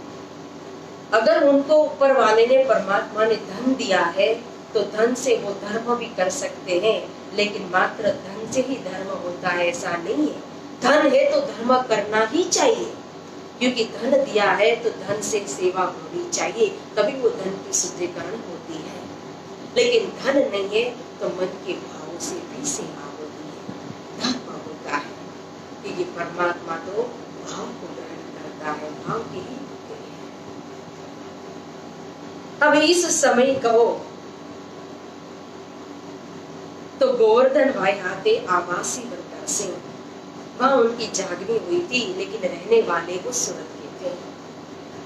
अगर उनको ऊपर वाले ने परमात्मा ने धन दिया है तो धन से वो धर्म भी कर सकते हैं, लेकिन मात्र धन से ही धर्म होता है ऐसा नहीं है। धन है तो धर्म करना ही चाहिए, क्योंकि धन दिया है तो धन से सेवा होनी चाहिए, तभी वो धन की शुद्धिकरण होती है। लेकिन धन नहीं है तो मन के भावों से भी सेवा होती है, धर्म होता है, क्योंकि परमात्मा तो भाव को ग्रहण करता है, भाव के ही होते हैं। अब इस समय कहो तो गोवर्धन भाई आते आवासी बंदर सिंह, वहां उनकी जागनी हुई थी, लेकिन रहने वाले वो सूरत के थे।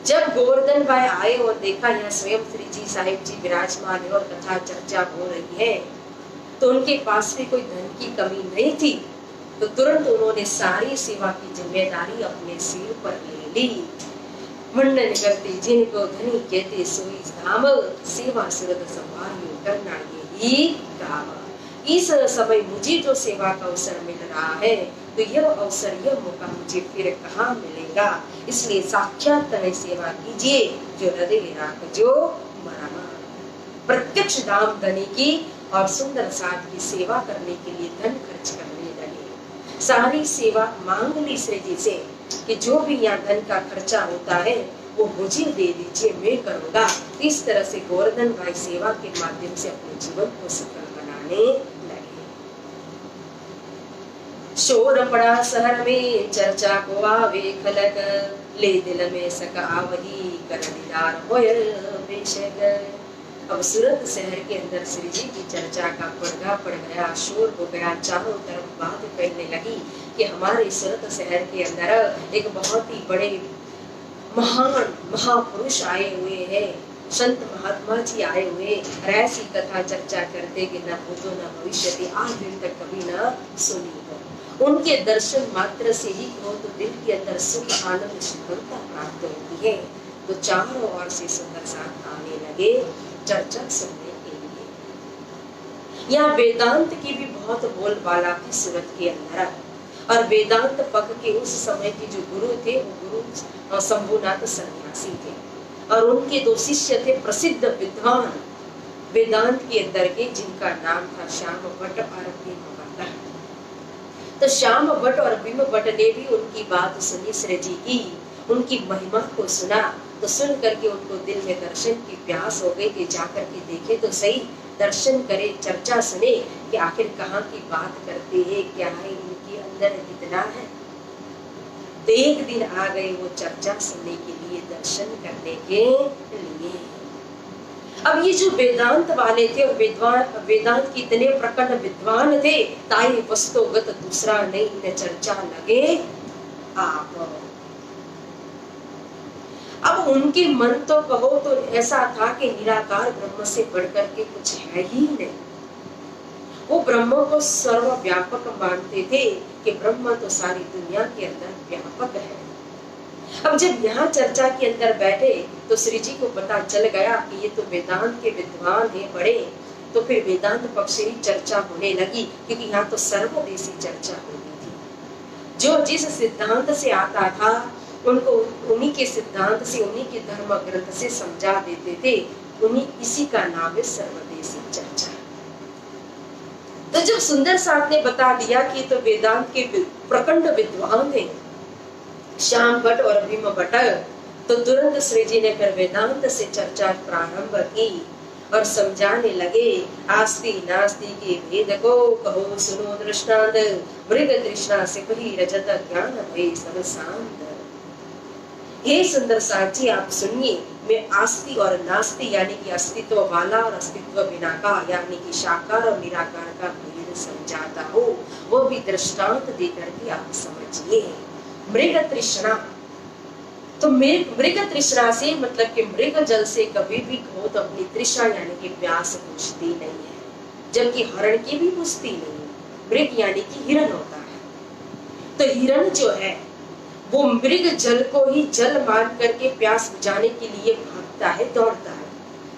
जब गोवर्धन भाई आए और देखा यहाँ स्वयं श्री जी साहिब जी विराजमान है और कथा चर्चा हो रही है, तो उनके पास भी कोई धन की कमी नहीं थी, तो तुरंत उन्होंने सारी सेवा की जिम्मेदारी अपने सिर पर ले ली। मंडन करते जिनको धनी कहते सोई धाम, सेवा सूरत संभालियो करना यही काम। इस समय मुझे जो सेवा का अवसर मिल रहा है, तो यह अवसर यह मौका मुझे फिर कहाँ मिलेगा, इसलिए साक्षात तने सेवा कीजिए, जो हृदय राख जो मरामा। प्रत्यक्ष दाम धनी की और सुंदर साथ की सेवा करने के लिए धन खर्च करने लगे। सारी सेवा मांग ली श्री जी से कि जो भी यहाँ धन का खर्चा होता है वो मुझे दे दीजिए, मैं करूंगा। इस तरह से गोवर्धन भाई सेवा के माध्यम से अपने जीवन को सफल बनाने लगे। शोर पड़ा शहर में चर्चा को आवे खलक, ले दिल में सका वही कर दीदार होय बेशक। अब सूरत शहर के अंदर श्री जी की चर्चा का पड़गा पड़ गया, शोर हो गया, चारों तरफ बात फैलने लगी कि हमारे सूरत शहर के अंदर एक बहुत ही बड़े महान महापुरुष आए हुए हैं, संत महात्मा जी आए हुए, ऐसी कथा चर्चा करते कि न भूतो न भविष्यति, आज दिन तक कभी न सुनी हो। उनके दर्शन मात्र से ही हो तो दिल के अंदर सुख आनंद शीतलता प्राप्त होती है। तो चारों ओर से सुंदर साथ आने लगे चर्चा सुनने के लिए। यहाँ वेदांत की भी बहुत बोलबाला थी सूरत के अंदर, और वेदांत पग के उस समय के जो गुरु थे वो गुरु शंभुनाथ सन्यासी थे, और उनके दो शिष्य थे प्रसिद्ध विद्वान वेदांत के अंदर के, जिनका नाम था श्याम भट्ट और भीम भट्ट। तो श्याम भट्ट और भीम भट्ट ने भी उनकी बात सुनी श्री जी की, उनकी महिमा को सुना, तो सुन करके उनको दिल में दर्शन की प्यास हो गई कि जाकर के देखे तो सही, दर्शन करे, चर्चा सुने कि आखिर कहाँ की बात करते हैं, क्या है इनके अंदर, कितना है। तो एक दिन आ गए वो चर्चा सुनने के लिए, दर्शन करने के लिए। अब ये जो वेदांत वाले थे, वेदांत के इतने प्रकट विद्वान थे, ताई वस्तुगत दूसरा नहीं न चर्चा लगे आप। अब उनके मन तो कहो तो ऐसा था कि निराकार ब्रह्म से बढ़कर के कुछ है ही नहीं। वो ब्रह्म को सर्वव्यापक मानते थे कि ब्रह्म तो सारी दुनिया के अंदर व्यापक है। अब जब यहाँ चर्चा के अंदर बैठे तो श्री जी को पता चल गया कि ये तो वेदांत के विद्वान हैं बड़े, तो फिर वेदांत पक्ष ही चर्चा होने लगी, क्योंकि यहाँ तो सर्वदेशी चर्चा होती थी। जो जिस सिद्धांत से आता था उनको उन्हीं के सिद्धांत से, उन्हीं के धर्म ग्रंथ से समझा देते थे, उन्हीं इसी का नाम है सर्वदेशी चर्चा। तो जब सुंदर साथ ने बता दिया कि तो वेदांत के प्रकंड विद्वान हैं श्याम भट्ट और भीम भट्ट, तो तुरंत श्री जी ने फिर वेदांत से चर्चा प्रारंभ की। और समझाने लगे आस्ति नास्ति के भेद को, कहो सुनो दृष्टांत, मृग तृष्णा से पही रजत ज्ञान भय सब शांत। हे सुंदर साथ जी आप सुनिए, मैं आस्ति और नास्ति यानी कि अस्तित्व वाला और अस्तित्व बिना का यानी कि साकार और निराकार का भेद समझाता हूँ, वो भी दृष्टांत देकर के आप समझिए। मृग तृष्णा, तो मृग तृष्णा से मतलब कि मृग जल से कभी भी कहो तो अपनी तृष्णा यानी कि प्यास बुझती नहीं है, जबकि हरण की भी बुझती नहीं। मृग यानी कि हिरण होता है, तो हिरण जो है वो मृग जल को ही जल मान करके प्यास बुझाने के लिए भागता है, दौड़ता है।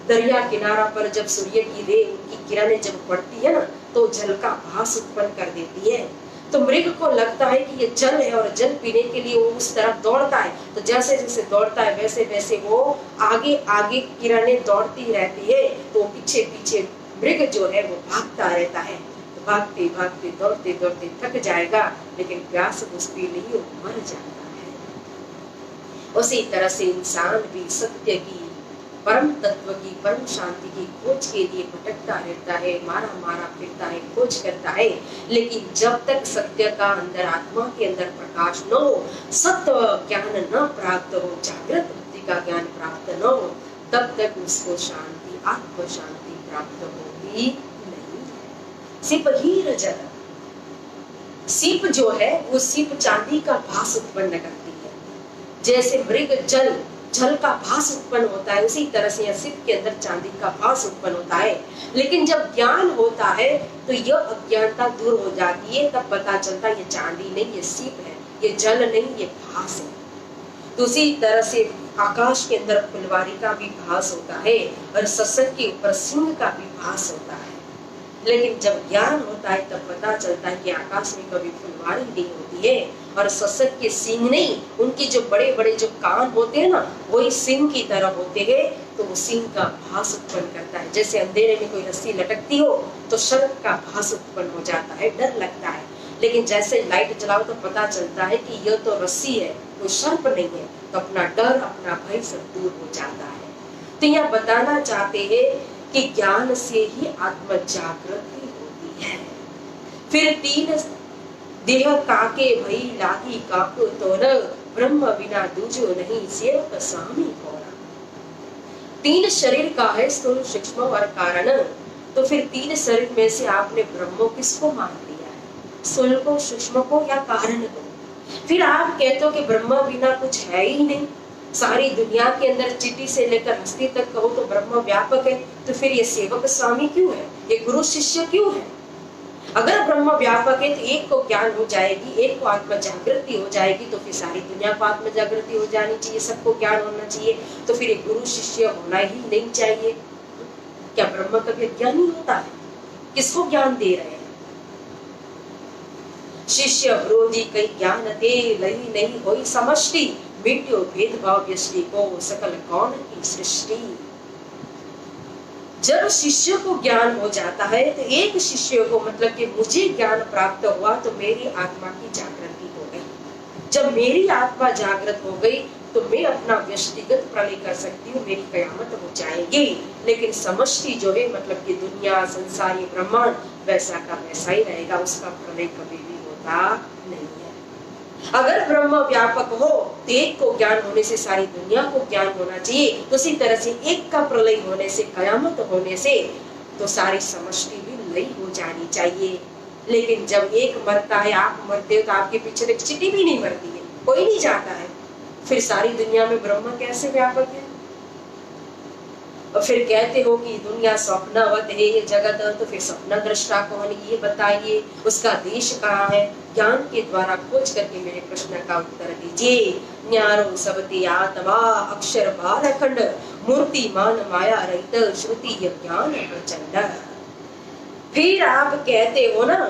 दरिया किनारा पर जब सूर्य की रे उनकी किरणें जब पड़ती है ना, तो जल का भास उत्पन्न कर देती है। तो मृग को लगता है कि ये जल है और जल पीने के लिए वो उस तरफ दौड़ता है। तो जैसे जैसे दौड़ता है वैसे वैसे वो आगे आगे किरणें दौड़ती रहती है, तो पीछे पीछे मृग जो है वो भागता रहता है। तो भागते भागते दौड़ते दौड़ते थक जाएगा, लेकिन प्यास बुझती नहीं, वो मर जाता है। उसी तरह से इंसान भी सत्य की, परम तत्व की, परम शांति की खोज के लिए भटकता रहता है, मारा मारा फिरता है, खोज करता है। लेकिन जब तक सत्य का अंदर आत्मा के अंदर प्रकाश न हो, सत्य ज्ञान न प्राप्त हो, जागृत बुद्धि का ज्ञान प्राप्त न हो, तब तक उसको शांति, आत्म शांति प्राप्त होती नहीं है। सिप ही रजत, सीप जो है वो सीप चांदी का भास उत्पन्न करती है। जैसे मृग जल का भास उत्पन्न होता है, उसी तरह से सीप के अंदर चांदी का भास उत्पन्न होता है। लेकिन जब ज्ञान होता है तो यह अज्ञानता दूर हो जाती है, तब पता चलता है ये चांदी नहीं, ये सीप है, ये जल नहीं, ये भास है। तो उसी तरह से आकाश के अंदर फुलवारी का भी भास होता है और सत्संग के ऊपर सिंह का भी भास होता है। लेकिन जब ज्ञान होता है तब पता चलता है कि आकाश में कभी फुलवारी नहीं होती है और सत्संग के सिंह नहीं, उनके जो बड़े बड़े जो कान होते हैं ना, वही सिंह की तरह होते हैं। तो वो सिंह का भास उत्पन्न करता है। जैसे अंधेरे में कोई रस्सी लटकती हो तो सर्प का भास उत्पन्न हो जाता है, डर लगता है। लेकिन जैसे लाइट जलाओ तो पता चलता है कि यह तो रस्सी है, कोई सर्प नहीं है, तो अपना डर, अपना भय सब दूर हो जाता है। तो यह बताना चाहते हैं कि ज्ञान से ही आत्म जागृति होती है। फिर तीन देह काके भई लागी काको तोर, ब्रह्म बिना दूजो नहीं सेवक स्वामी कोरा। तीन शरीर का है स्थूल, सूक्ष्म और कारण। तो फिर तीन शरीर में से आपने ब्रह्म किसको मान लिया है? स्थूल को, सूक्ष्म को या कारण को? फिर आप कहते हो कि ब्रह्म बिना कुछ है ही नहीं। सारी दुनिया के अंदर चीटी से लेकर हस्ती तक कहो तो ब्रह्म व्यापक है, तो फिर ये सेवक स्वामी क्यों है? ये गुरु शिष्य क्यों है? अगर ब्रह्म व्यापक है तो एक को ज्ञान हो जाएगी, एक को आत्म जागृति हो जाएगी, तो फिर सारी दुनिया को आत्म जागृति हो जानी चाहिए, सबको ज्ञान होना चाहिए। तो फिर एक गुरु शिष्य होना ही नहीं चाहिए। क्या ब्रह्म कभी ज्ञानी होता है? किसको ज्ञान दे रहे हैं? शिष्य विरोधी कई ज्ञान दे लही नहीं होई समष्टि, मिट्यो भेदभाव व्यष्टि को सकल कौन की सृष्टि। जब शिष्य को ज्ञान हो जाता है तो एक शिष्य को मतलब कि मुझे ज्ञान प्राप्त हुआ तो मेरी आत्मा की जागृति हो गई। जब मेरी आत्मा जागृत हो गई तो मैं अपना व्यक्तिगत प्रलय कर सकती हूँ, मेरी कयामत हो जाएगी। लेकिन समष्टि जो है मतलब कि दुनिया, संसार, ये ब्रह्मांड वैसा का वैसा ही रहेगा, उसका प्रलय कभी भी होता नहीं है। अगर ब्रह्म व्यापक हो तो एक को ज्ञान होने से सारी दुनिया को ज्ञान होना चाहिए। तो उसी तरह से एक का प्रलय होने से, कयामत होने से तो सारी समष्टि भी लय हो जानी चाहिए। लेकिन जब एक मरता है, आप मरते हो, तो आपके पीछे एक चींटी भी नहीं मरती है, कोई नहीं जाता है। फिर सारी दुनिया में ब्रह्म कैसे व्यापक है? और फिर कहते हो कि दुनिया स्वप्नवत है ये जगत, तो फिर स्वप्न दृष्टा कौन, ये बताइए, उसका देश कहाँ है? ज्ञान के द्वारा खोज करके मेरे प्रश्न का उत्तर दीजिए। न्यारो सबते आत्मा अक्षर बार अखंड, मूर्ति मान माया रहित, श्रुति ज्ञान प्रचंड। फिर आप कहते हो ना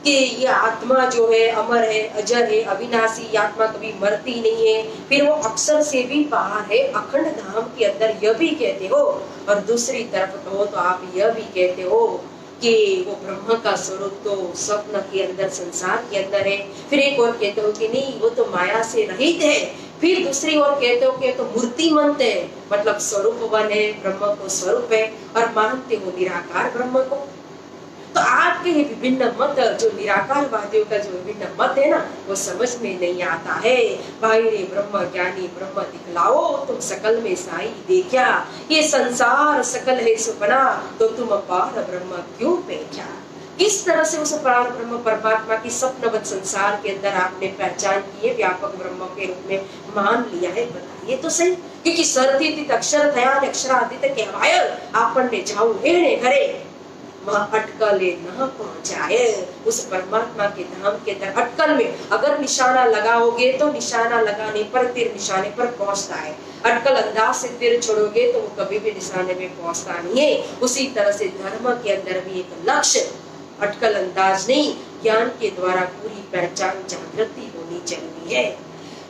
कि ये आत्मा जो है अमर है, अजर है, अविनाशी, ये आत्मा कभी मरती नहीं है। फिर वो अक्षर से भी बाहर है, अखंड धाम के अंदर, यह भी कहते हो। और दूसरी तरफ कहो तो आप यह भी कहते हो कि वो ब्रह्म का स्वरूप तो स्वप्न के अंदर, संसार के अंदर है। फिर एक और कहते हो कि नहीं, वो तो माया से रहित है, फिर दूसरी ओर कहते हो कि तो मूर्तिमंत है, मतलब स्वरूपवन है, ब्रह्म को स्वरूप है, और मानते हो निराकार ब्रह्म को। तो आपके ये विभिन्न मत, जो निराकारवादियों का जो विभिन्न मत है ना, वो समझ में नहीं आता है। भाई रे ब्रह्म ज्ञानी ब्रह्म दिखलाओ, तुम सकल में साई देखा, ये संसार सकल है सुपना, तो तुम पार ब्रह्म क्यों पेचा। किस तरह से उस पार ब्रह्म परमात्मा की स्वप्नवत संसार के अंदर आपने पहचान की है, व्यापक ब्रह्म के रूप में मान लिया है, बताइए तो सही। क्योंकि सर्वतीत अक्षर थया ने अक्षरातीत कहवाय, आपने जाऊ एने घरे वहां अटकले न पहुंचाए। उस परमात्मा के धाम के अंदर अटकल में अगर निशाना लगाओगे तो निशाना लगाने पर तीर निशाने पर पहुंचता है। अटकल अंदाज से तीर छोड़ोगे तो वो कभी भी निशाने में पहुंचता नहीं है। उसी तरह से धर्म के अंदर भी एक लक्ष्य, अटकल अंदाज नहीं, ज्ञान के द्वारा पूरी पहचान जागृति होनी चाहिए है।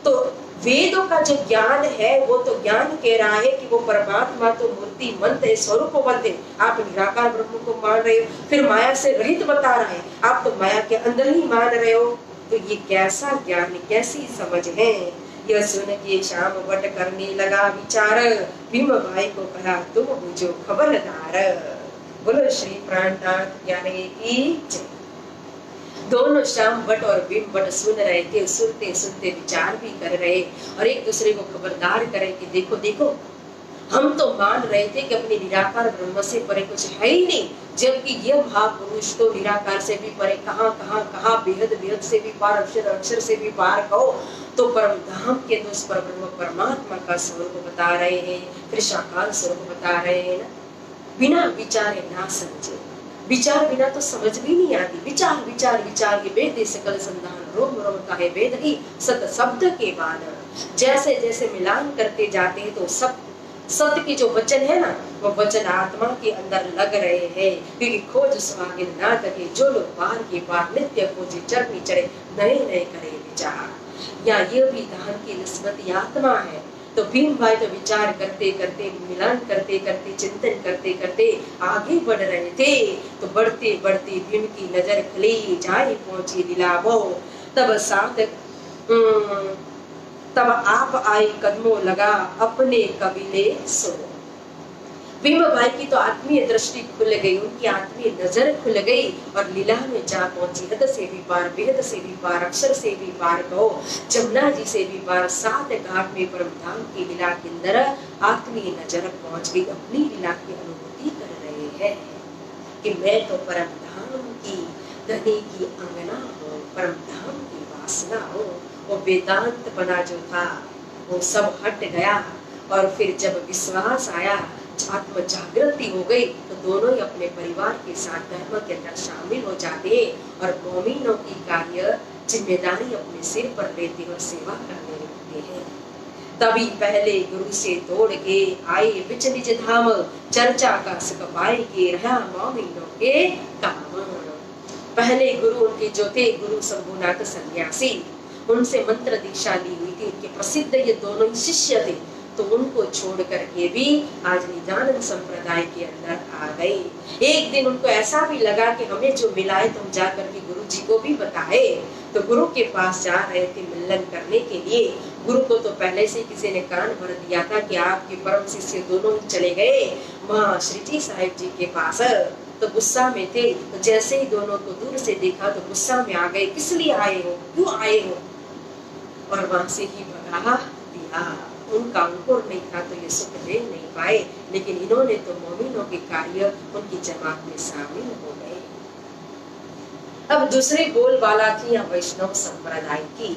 तो वेदों का जो ज्ञान है वो तो ज्ञान कह रहा है कि वो परमात्मा तो मूर्तिमंत है, स्वरूपवंत है। आप निराकार ब्रह्म को मान रहे हो, फिर माया से रहित बता रहे हैं, आप तो माया के अंदर ही मान रहे हो। तो ये कैसा ज्ञान, कैसी समझ है। यह सुन के श्याम वट करने लगा विचार, भीम भाई को कहा तुम बुझो खबरदार। बोलो श्री प्राणनाथ ज्ञान की जय। दोनों श्याम भट्ट और भीम भट्ट सुन रहे थे, सुनते सुनते विचार भी कर रहे और एक दूसरे को खबरदार करे कि देखो देखो, हम तो मान रहे थे कि अपने निराकार ब्रह्म से परे कुछ है ही नहीं, जबकि यह महापुरुष तो निराकार से भी परे, कहाँ कहाँ कहाँ, बेहद बेहद से भी पार, अक्षर अक्षर से भी पार कहो। तो परम धाम के दोष पर ब्रह्म परमात्मा का स्वरूप बता रहे हैं, फिर साकार स्वरूप बता रहे हैं ना। बिना विचारे ना समझे, विचार बिना तो समझ भी नहीं आती। विचार विचार विचार के वेद सकल संधान, रोम रोम का है वेद ही सत शब्द के बान। जैसे जैसे मिलान करते जाते हैं तो सत्य के जो वचन है ना, वो वचन आत्मा के अंदर लग रहे हैं। क्योंकि खोज सुहागिन ना तके, जो लोग पार के पार नित्य खोजे, चरनी चढ़े नए नए करे विचार। या ये भी धाम की निस्बत आत्मा है। तो भीम भाई तो विचार करते करते, मिलान करते करते, चिंतन करते करते आगे बढ़ रहे थे। तो बढ़ते बढ़ते भीम की नजर खली, जाए पहुंची लीलावो, तब तब आप आई कदमों लगा, अपने कबीले सो। भीम भाई की तो आत्मीय दृष्टि खुल गई, उनकी आत्मीय नजर खुल गई और लीला में जा पहुंची। हद से भी पार, बेहद से भी पार, अक्षर से भी पार कहो, जमुना जी से भी पार, सात घाट में परम धाम की लीला के अंदर आत्मीय नजर पहुंच गई। अपनी लीला की अनुभूति कर रहे हैं कि मैं तो परम धाम की धनी की अंगना हूँ, परम धाम की वासना हो। वो वेदांत बना जो था वो सब हट गया और फिर जब विश्वास आया, आत्म जागृति हो गई, तो दोनों ही अपने परिवार के साथ धर्म के अंदर शामिल हो जाते हैं और मोमिनों की कार्य जिम्मेदारी अपने सिर पर लेते और सेवा करने लगते हैं। तभी पहले गुरु से दौड़ के आए बिच निज धाम, चर्चा का सुख पाए के रहा मोमिनों के काम। पहले गुरु उनके जो थे, गुरु शंभुनाथ सन्यासी, उनसे मंत्र दीक्षा ली हुई थी। उनके प्रसिद्ध ये दोनों ही शिष्य थे, तो उनको छोड़ करके भी आज निजानंद संप्रदाय के अंदर आ गए। एक दिन उनको ऐसा भी लगा कि हमें जो मिला है तो हम जा करके गुरु जी को भी बताए। तो गुरु के पास जा रहे थे मिलन करने के लिए। गुरु को तो पहले से किसी ने कान भर दिया था कि आपके परम शिष्य दोनों ही चले गए वहाँ श्री जी साहिब जी के पास। तो गुस्सा में थे, तो जैसे ही दोनों को दूर से देखा तो गुस्सा में आ गए, किस लिए आए हो, क्यों आए हो, और वहां से ही भगा दिया। उनका अंकुर नहीं था तो ये सुख ले नहीं पाए, लेकिन इन्होंने तो मोमिनों के कार्य उनकी जमात में शामिल हो गए। अब दूसरी बोलबाला थी या वैष्णव संप्रदाय की,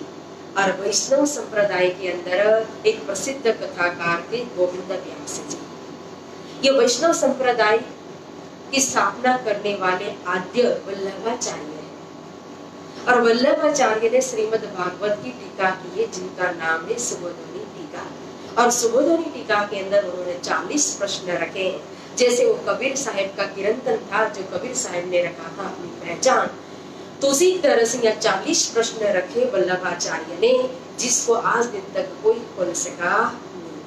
और वैष्णव संप्रदाय के अंदर एक प्रसिद्ध कथाकार थे गोविंद व्यास जी। ये वैष्णव संप्रदाय की स्थापना करने वाले आद्य वल्लभाचार्य है, और वल्लभाचार्य ने श्रीमद् भागवत की टीका की है, जिनका नाम है सुबोधनी टीका। और सुबोधनी टीका के अंदर उन्होंने 40 प्रश्न रखे, जैसे वो कबीर साहिब का कीर्तन था जो कबीर साहिब ने रखा था अपनी पहचान, तो उसी तरह से यहाँ 40 प्रश्न रखे वल्लभाचार्य ने, जिसको आज दिन तक कोई खोल सका नहीं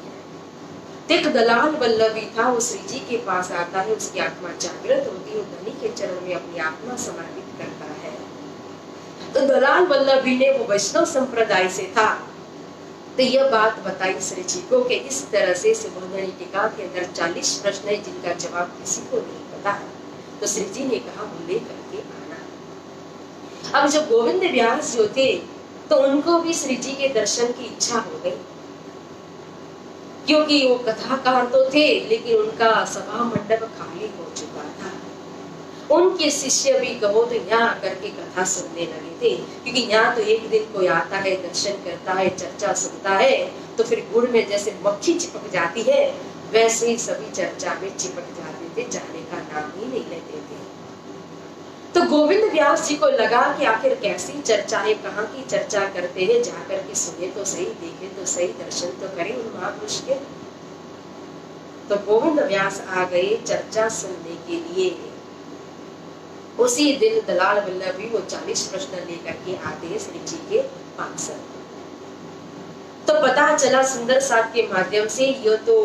है। एक दलाल वल्लभी था, वो श्री जी के पास आता है, उसकी आत्मा जागृत होती है, धनी के चरण में अपनी आत्मा समर्पित करता है। तो दलाल वल्लभी ने वो वैष्णव संप्रदाय से था, तो यह बात बताई श्री जी को कि इस तरह से सुबोधनी टीका के अंदर 40 प्रश्न है जिनका जवाब किसी को नहीं पता। तो श्री जी ने कहा वो ले करके आना। अब जो गोविंद व्यास जो थे तो उनको भी श्री जी के दर्शन की इच्छा हो गई, क्योंकि वो कथाकार तो थे लेकिन उनका सभा मंडप खाली हो चुका था। उनके शिष्य भी कहो तो यहाँ आकर के कथा सुनने लगे थे, क्योंकि यहाँ तो एक दिन कोई आता है, दर्शन करता है, चर्चा सुनता है, तो फिर गुड़ में जैसे मक्खी चिपक जाती है वैसे ही सभी चर्चा में चिपक जाते थे, जाने का नाम ही नहीं लेते थे। तो गोविंद व्यास जी को लगा कि आखिर कैसी चर्चा है, कहाँ की चर्चा करते हैं, जाकर के सुने तो सही, देखे तो सही, दर्शन तो करें उन महापुरुष के। तो गोविंद व्यास आ गए चर्चा सुनने के लिए। उसी दिन दलाल वल्लभ भी वो 40 प्रश्न लेकर के आते हैं श्री जी के पास। तो पता चला सुंदर साथ के माध्यम से ये तो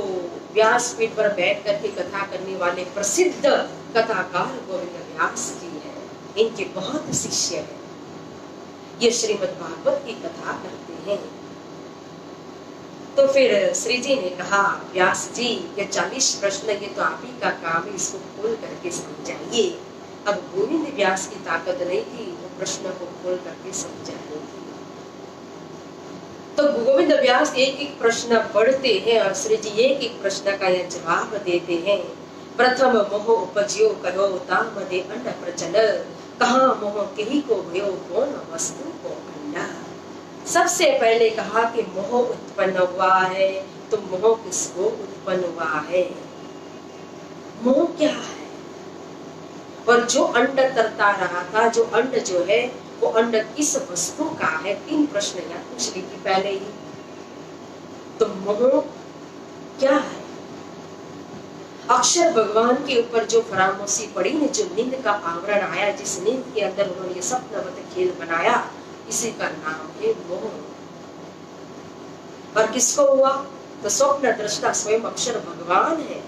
व्यासपीठ पर बैठ करके कथा करने वाले प्रसिद्ध कथाकार गोविंद व्यास जी हैं, इनके बहुत शिष्य हैं, ये श्रीमद् भागवत की कथा करते हैं। तो फिर श्री जी ने कहा व्यास जी ये 40 प्रश्न ये तो आप ही का काम है, इसको खोल करके समझाइए। अब गोविंद व्यास की ताकत नहीं थी वो प्रश्न को खोल करके समझाने की। तो गोविंद व्यास एक एक प्रश्न पढ़ते हैं और श्री जी एक एक प्रश्न का यह जवाब देते हैं। प्रथम मोह उपजियो कहो ताम दे अंड प्रचल, कहा मोह कही को भयो कौन वस्तु को अंडा। सबसे पहले कहा कि मोह उत्पन्न हुआ है, तो मोह किसको उत्पन्न हुआ है, मोह क्या है, और जो अंड तरता रहा था, जो अंड जो है वो अंड किस वस्तु का है। 3 प्रश्न यहाँ पूछ ली थी पहले ही। तो मोह क्या है, अक्षर भगवान के ऊपर जो फरामोशी पड़ी ने, जो नींद का आवरण आया, जिस नींद के अंदर उन्होंने ये सपनवत खेल बनाया, इसी का नाम है मोह। और किसको हुआ, तो स्वप्न दृष्टा स्वयं अक्षर भगवान है।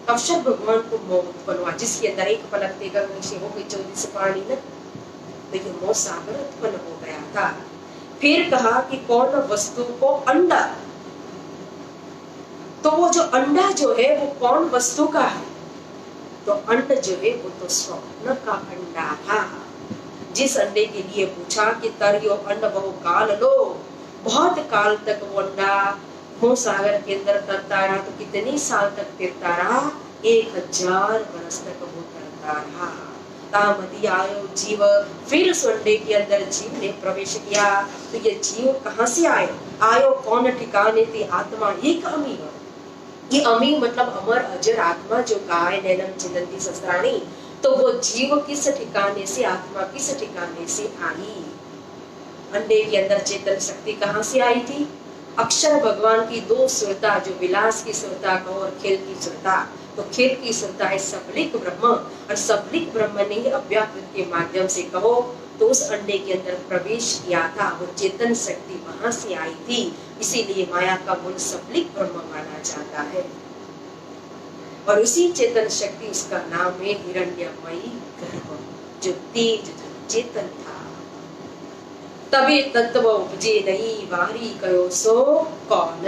अक्षर भगवान को मोह उत्पन्न हुआ, जिसके अंदर एक पलक देकर नीचे हो गई 24 पानी न, तो ये मोह सागर उत्पन्न हो गया था। फिर कहा कि कौन वस्तु को अंडा, तो वो जो अंडा जो है वो कौन वस्तु का है, तो अंड जो है वो तो स्वप्न का अंडा था। जिस अंडे के लिए पूछा कि तरियो अंड बहु काल लो, बहुत काल तक वो अंडा मोह सागर के अंदर तरता रहा। तो कितने साल तक तिरता रहा, 1000 वर्ष तक वो तरता रहा। तामदी आयो जीव, फिर उस अंडे के अंदर जीव ने प्रवेश किया। तो ये जीव कहाँ से आए, आयो कौन ठिकाने थे, आत्मा एक अमी। ये अमी मतलब अमर अजर आत्मा जो कहा है नैनम चिंतती शस्त्राणी, तो वो जीव किस ठिकाने से, आत्मा किस ठिकाने से आई। अंडे के अंदर चेतन शक्ति कहाँ से आई थी, अक्षर भगवान की 2 सुरता, जो विलास की सुरता कहो और खेल की सुरता। तो खेल की सुरता है सबलिक ब्रह्म, और सबलिक ब्रह्म ने ही अव्याकृत के माध्यम से कहो तो उस अंडे के अंदर प्रवेश किया था। वो चेतन शक्ति वहां से आई थी, इसीलिए माया का मूल सबलिक ब्रह्म माना जाता है। और उसी चेतन शक्ति, उसका नाम है हिरण्यमयी गर्भ, जो तेज चेतन था। तभी तत्व उपजे नहीं बाहरी कयो सो कौन।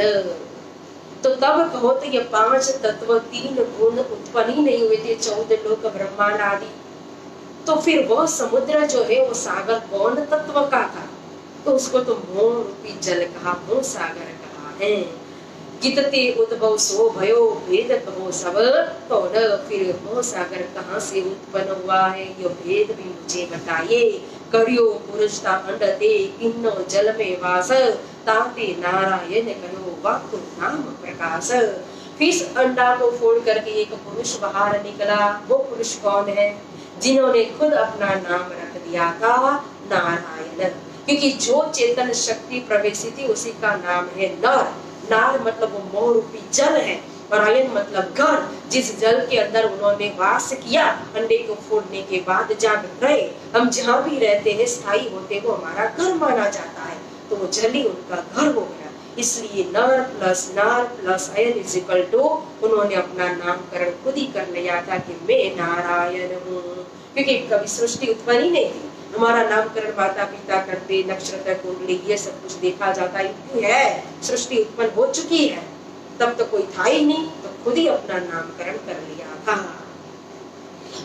तो तब कहो तो ये 5 तत्व 3 गुण उत्पन्न ही नहीं हुए थे, 14 लोक ब्रह्मांड आदि। तो फिर वह समुद्र जो है वो सागर कौन तत्व का था, तो उसको तो मोह रूपी जल कहा, मोह सागर कहा है। कितते उद्भव सो भयो भेद कहो सब कौन। फिर मोह सागर कहाँ से उत्पन्न हुआ है, ये भेद भी मुझे बताइए। करियो पुरुषता अंडते किन्नो जल में वास, ताते नारायण कहो वाक्य नाम प्रकाश। फिर अंडा को फोड़ करके एक पुरुष बाहर निकला। वो पुरुष कौन है, जिन्होंने खुद अपना नाम रख दिया था नारायण, क्योंकि जो चेतन शक्ति प्रवेशी थी उसी का नाम है नर। नार मतलब वो मोह रूपी जल है, और आयन मतलब घर, जिस जल के अंदर उन्होंने वास किया। अंडे को फोड़ने के बाद जाग गए, हम जहाँ भी रहते हैं स्थायी होते वो हमारा घर माना जाता है, तो वो जल ही उनका घर हो गया। इसलिए नर plus Ayan is equal to, उन्होंने अपना नामकरण खुद ही कर लिया था कि मैं नारायण हूँ, क्योंकि कभी सृष्टि उत्पन्न ही नहीं थी। हमारा नामकरण माता पिता करते, नक्षत्र कुंडली ये सब कुछ देखा जाता है। सृष्टि उत्पन्न हो चुकी है, तब तो कोई था ही नहीं, तो खुद ही अपना नामकरण कर लिया था।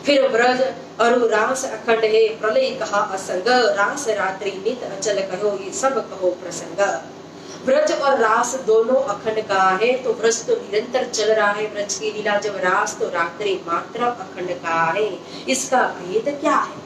फिर ब्रज अरु रास अखंड है, प्रलय कहा असंग, रास रात्रि नित अचल कहो, ये सब कहो प्रसंग। ब्रज और रास दोनों अखंड कहा है, तो ब्रज तो निरंतर चल रहा है ब्रज की लीला, जब रास तो रात्रि मात्र अखंड कहा है। इसका भेद क्या है?